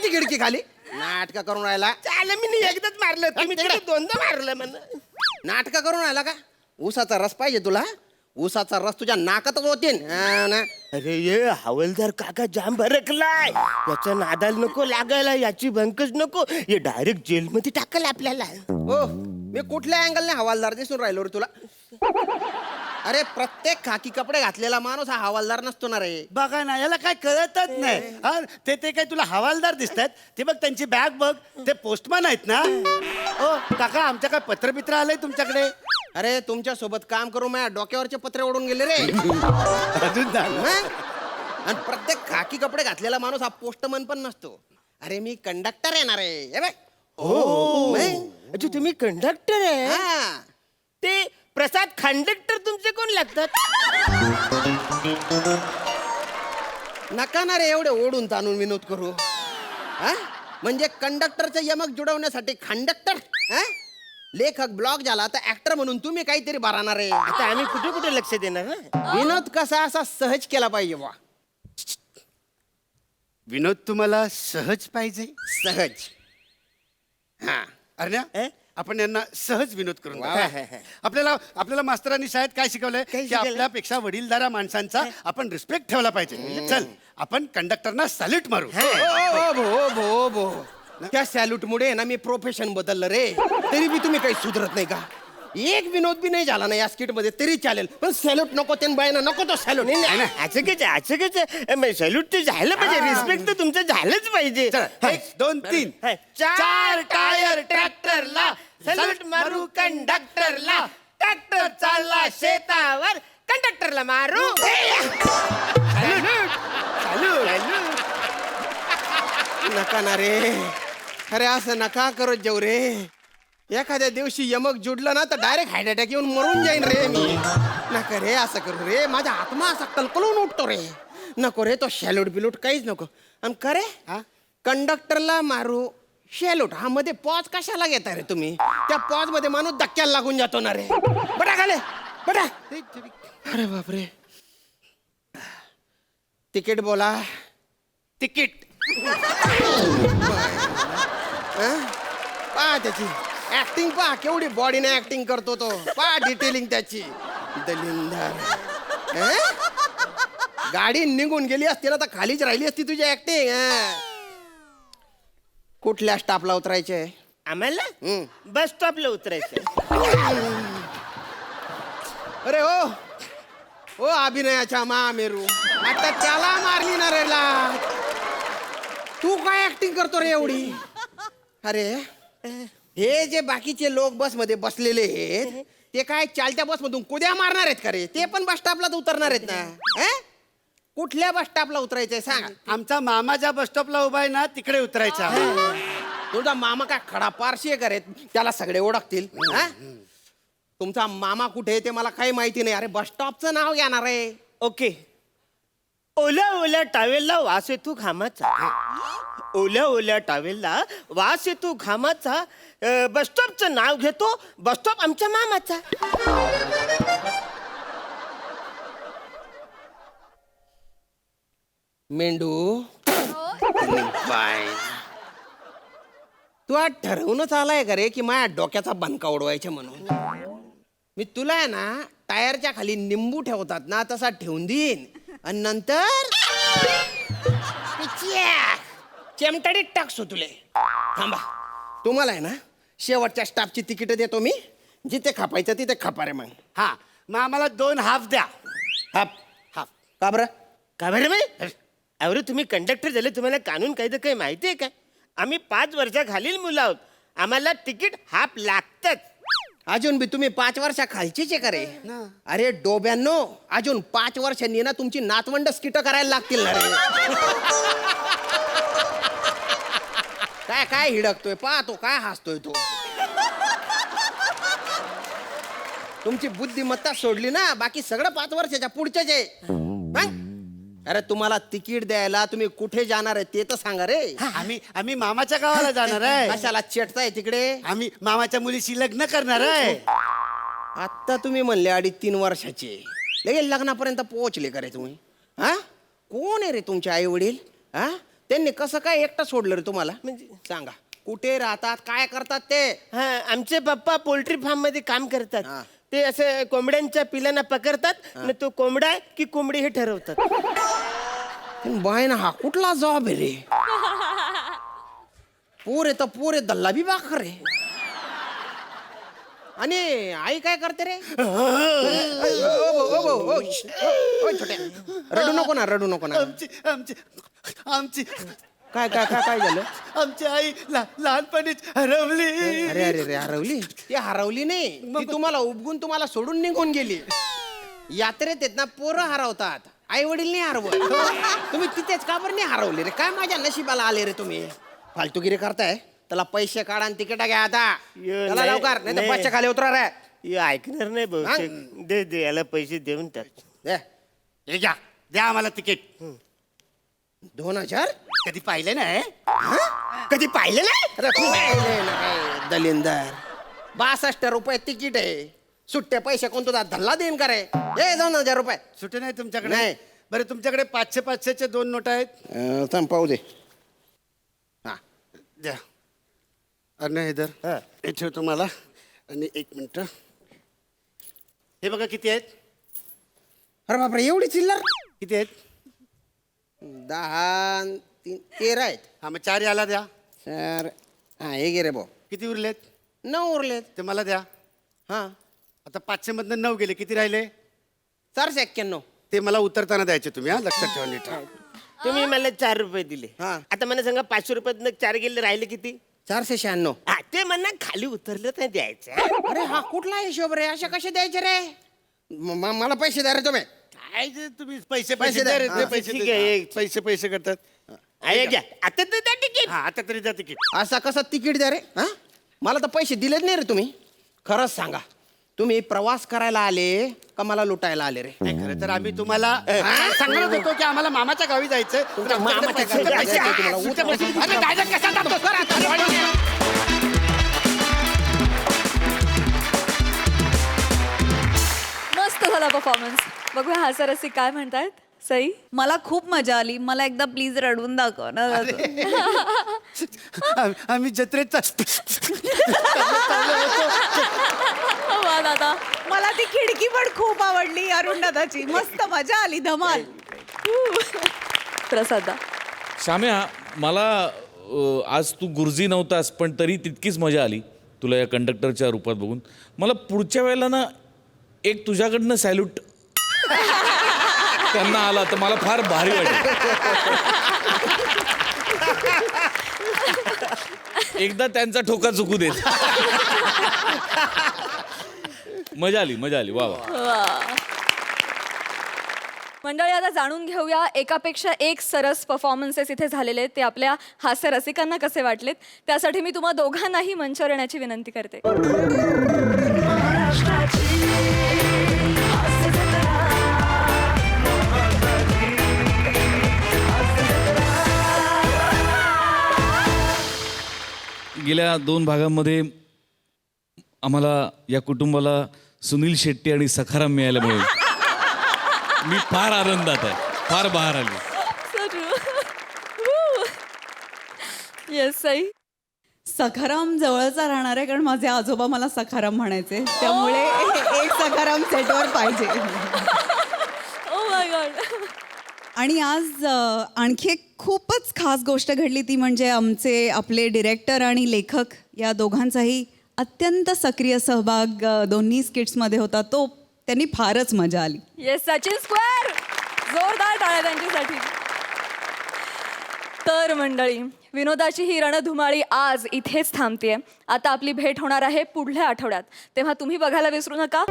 खिडकी खाली नाटक करून राहिला. चाल, मी एकदाच मारलं, तुम्ही तिकडे 2दा मारलं म्हणा. नाटक करून राहिला का? ऊसाचा रस पाहिजे तुला? ऊसाचा रस तुझ्या नाकातच होते ना. अरे ये हवलदार काका जाम भरकलाय, याच्या नादाला नको लागायला, याची भंकच नको. हे डायरेक्ट जेलमध्ये टाकल आपल्याला. हो, मी कुठल्या अँगलने हवालदार दिसून राहिलो रे तुला? अरे प्रत्येक खाकी कपडे घातलेला माणूस हा हवालदार नसतो ना रे. बघा ना, याला काय कळतच नाही. हा ते काय तुला हवालदार दिसतात? ते बघ त्यांची बॅग बघ, ते पोस्टमॅन आहेत ना. ओ काका, आमच्या काय पत्रबित्र आलंय तुमच्याकडे? अरे तुमच्या सोबत काम करून माझ्या डोक्यावरचे पत्रे ओढून गेले रे. अजून झालं. आणि प्रत्येक खाकी कपडे घातलेला माणूस हा पोस्टमन पण नसतो. अरे मी कंडक्टर येणार आहे. हे बघ. हो, अच्छा तुम्ही कंडक्टर आहे? हा. ते प्रसाद कंडक्टर तुमचे कोण लागतात? नका ना रे एवढे ओढून ताणून विनोद करू. हा, म्हणजे कंडक्टरचं यमक जुडवण्यासाठी कंडक्टर. लेखक ब्लॉक झाला तर ऍक्टर म्हणून तुम्ही काहीतरी भरणार आहे. आता आम्ही कुठे कुठे लक्ष देणार ना? विनोद कसा असा सहज केला पाहिजे बा. विनोद तुम्हाला सहज पाहिजे? सहज. हा अरण्या, आपण यांना सहज विनोद करून वा, दाखवू. वा, आपल्याला मास्तरांनी शाळेत काय शिकवलंय की शिकवलंय? आपल्यापेक्षा वडीलधाऱ्या माणसांचा आपण रिस्पेक्ट ठेवला पाहिजे. चल आपण कंडक्टरना सॅल्यूट मारू. ओ भो भो भो. त्या सॅल्यूटमुळे ना मी प्रोफेशन बदललं रे. तरी बी तुम्ही काही सुधरत नाही का? एक विनोद बी नाही झाला ना या स्किट मध्ये तरी चालेल, पण सॅल्यूट नको त्या बायना नको तो सॅल्यूट. असं कसं सॅल्यूट ते झालं पाहिजे, रिस्पेक्ट तर तुमचं झालंच पाहिजे. 1 2 3 चार टायर ट्रॅक्टरला सॅल्यूट मारू कंडक्टरला, ट्रॅक्टर चालला शेतावर कंडक्टरला मारू. नका ना रे, अरे असं नका करो जेव रे. एखाद्या दिवशी यमक जुडलं ना तर डायरेक्ट हार्ट अटॅक येऊन मरून जाईन रे मी. नका रे असं करू रे, माझा आत्मा असा कलकलून उठतो रे. नको रे तो शॅल्यूट बिलूट काहीच नको. आणि का रे कंडक्टरला मारू शॅल्यूट हा मध्ये पॉज कशाला घेता रे तुम्ही? त्या पॉज मध्ये माणूस धक्क्याला लागून जातो ना रे. बटा खाले बटा. अरे बापरे. तिकीट बोला. तिकीट पहा त्याची ऍक्टिंग, पहा केवढी बॉडीने ऍक्टिंग करतो तो. पहा डिटेलिंग त्याची. दलिंदर गाडी निघून गेली असती ना तर खालीच राहिली असती तुझी ऍक्टिंग. कुठल्या स्टॉपला उतरायचे आम्हाला बस स्टॉपला उतरायचं. अरे हो हो अभिनयाच्या महामेरू, आता त्याला मारली ना रे ला. तू काय ऍक्टिंग करतो रे एवढी? अरे हे जे बाकीचे लोक बस मध्ये बसलेले आहेत ते काय चालत्या बस मधून कुद्या मारणार आहेत का रे? ते पण बस स्टॉपला उतरणार आहेत ना. कुठल्या बस स्टॉपला उतरायचंय सांग. आमचा मामा ज्या बस स्टॉपला उभा आहे ना तिकडे उतरायचा. तुझा मामा काय खडा पारशी आहे का रे? त्याला सगळे ओळखतील. तुमचा मामा कुठे ते मला काही माहिती नाही. अरे बस स्टॉपचं नाव घेणार आहे. ओके. ओल्या ओल्या टावेलला वास येतो घामाचा. ओल्या ओल्या टावेलला वास येतो घामाचा. बस स्टॉपचं नाव घेतो बस स्टॉप आमच्या मामाचा. मेंढू तू आज ठरवूनच आलाय का रे की माझ्या डोक्याचा बनका उडवायचा म्हणून? मी तुला आहे ना टायरच्या खाली निंबू ठेवतात ना तसा ठेवून देईन आणि नंतर चेमटाडीत टाकसो तुले. थांबा, तुम्हाला आहे ना शेवटच्या स्टाफची तिकीट देतो मी. जिथे खापायचं तिथे खापा रे. मग हा मग आम्हाला 2 हाफ द्या. हाफ हाफ का बरं? का बरं बाई? अरे तुम्ही कंडक्टर झाले, तुम्हाला कानून कायदा काही माहिती आहे का? आम्ही 5 वर्षाखालील मुलं आहोत, आम्हाला तिकीट हाफ लागतच. अजून बी तुम्ही 5 वर्षा खालचीच आहे का रे? अरे डोब्यांनो, अजून 5 वर्षांनी ना तुमची नातवंड स्किट करायला लागतील ना रे. काय काय हिडकतोय पाहतो, काय हसतोय तो. तुमची बुद्धिमत्ता सोडली ना बाकी सगळं 5 वर्षाच्या पुढच्याच आहे. मग? अरे तुम्हाला तिकीट द्यायला तुम्ही कुठे जाणार आहे ते तर सांगा रे. आम्ही मामाच्या गावाला जाणार आहे. कशाला चेटताय तिकडे? आम्ही मामाच्या मुलीशी लग्न करणार आहे. आता तुम्ही म्हणले 2.5-3 वर्षाचे लगेच लग्नापर्यंत पोहोचले का रे तुम्ही? हा कोण आहे रे तुमचे आई वडील? हा त्यांनी कसं काय एकटं सोडलं रे तुम्हाला? म्हणजे सांगा कुठे राहतात, काय करतात ते? हा आमचे पप्पा पोल्ट्री फार्म मध्ये काम करतात. ते असं कोंबड्यांच्या पिलांना पकडतात आणि तो कोंबडा आहे की कोंबडी हे ठरवतात. बाय ना हा कुठला जॉब आहे रे? पोरे तर पोरे दल्ला बी बाकर रे. आणि आई काय करते रे? छोट्या रडू नको ना, रडू नको ना. आमची काय काय काय काय झालं? आमची आई लहानपणीच हरवली. अरे अरे रे, हरवली? ती हरवली नाही, ती तुम्हाला उपगून तुम्हाला सोडून निघून गेली. यात्रेत आहेत ना पोरं हरवतात, आई वडील नाही हरवत. तुम्ही तिथेच का बरं नाही हरवले रे? काय माझ्या नशिबाला आले रे तुम्ही? फालतूगिरी करताय. त्याला पैसे काढा आणि तिकीट घ्या आता. त्याला लवकर, नाही तर बसच्या खाली उतरा रे. हे ऐकणार नाही बहुतेक. दे दे याला पैसे देऊन टाक. दे. हे घ्या, द्या आम्हाला तिकीट. 2000? कधी पाहिले नाही? कधी पाहिले नाही? अरे पाहिले ना काय दलिंदर. 62 रुपये तिकीट आहे. सुट्टे पैसे कोण तुझा धल्ला देईन का रे? 2000 रुपये सुटे नाही तुमच्याकडे? नाही. बरं तुमच्याकडे 500-500चे 2 नोट आहेत? थांब पाहू दे. हा द्या. अरे इधर हे ठेवतो मला. आणि 1 मिनिट, हे बघा किती आहेत. अरे बापरे, एवढी चिल्लर? किती आहेत? 10, 13 आहेत. हा मग 4 याला द्या. सर हां हे गे रे भाऊ किती उरलेत 9 उरलेत. ते मला द्या. हां आता 500 मधनं 9 गेले, किती राहिले? 491. ते मला उतरताना द्यायचे तुम्ही, हा लक्षात ठेवा नीट. तुम्ही मला 4 रुपये दिले हा. आता मला सांगा 500 रुपयात 4 गेले राहिले किती? 496. हा, ते म्हणा खाली उतरलं तर द्यायचं. अरे हा कुठला हिशोब रे? अशा कसे द्यायचे रे? मला पैसे द्या रे तुम्ही. काय जे तुम्ही पैसे पैसे द्या रे, द्या. ते हा, पैसे ठीक द्या. आहे. हा, पैसे करतात. आहे घ्या आता तर त्या तिकीट. हा, आता तरी द्या तिकीट. असा कसा तिकीट द्या रे? हा मला तर पैसे दिलेच नाही रे तुम्ही. खरंच सांगा तुम्ही प्रवास करायला आले का मला लुटायला आले रे? नाही, खरं तर आम्ही तुम्हाला सांगत होतो की आम्हाला मामाच्या गावी जायचं. तुमच्या मामाच्या गावी जायचंय तुम्हाला. अरे डायरेक्ट कसा टाकतो सर आता? मस्त झाला परफॉर्मन्स. बघूया हास्यरसिक काय म्हणतायत. सई मला खूप मजा आली. मला एकदा प्लीज रडवून दाखव ना. आम्ही जत्रेचा वा दादा. मला ती खिडकी पण खूप आवडली अरुण दादाची. मस्त मजा आली, धमाल. प्रसादा श्याम्या, मला आज तू गुरुजी नव्हतास पण तरी तितकीच मजा आली तुला या कंडक्टरच्या रूपात बघून. मला पुढच्या वेळेला ना एक तुझ्याकडनं सॅल्यूट त्यांना आला तर मला फार भारी वाटेल. एकदा त्यांचा ठोका चुकू देत. मजा आली वा वा. मंडळी आता जाणून घेऊया एकापेक्षा एक सरस परफॉर्मन्सेस इथे झालेले ते आपल्या हास्य रसिकांना कसे वाटलेत. त्यासाठी मी तुम्हा दोघांनाही मंचावर येण्याची विनंती करते. गेल्या 2 भागांमध्ये आम्हाला या कुटुंबाला सुनील शेट्टी आणि सखाराम मिळाल्यामुळे मी फार आनंदात आहे. फार बहार आली. येस सई. सखाराम जवळचा राहणार आहे कारण माझे आजोबा मला सखाराम म्हणायचे. त्यामुळे एक सखाराम सेटवर पाहिजे. Oh my God. आणि आज आणखी एक खूपच खास गोष्ट घडली, ती म्हणजे आपले डिरेक्टर आणि लेखक या दोघांचाही अत्यंत सक्रिय सहभाग दोन्ही स्किट्समध्ये होता. तो त्यांनी फारच मजा आली. Yes Sachin square. जोरदार टाळ्या त्यांच्यासाठी. तर मंडळी विनोदाची ही रणधुमाळी आज इथेच थांबतेय. आता आपली भेट होणार आहे पुढल्या आठवड्यात. तेव्हा तुम्ही बघायला विसरू नका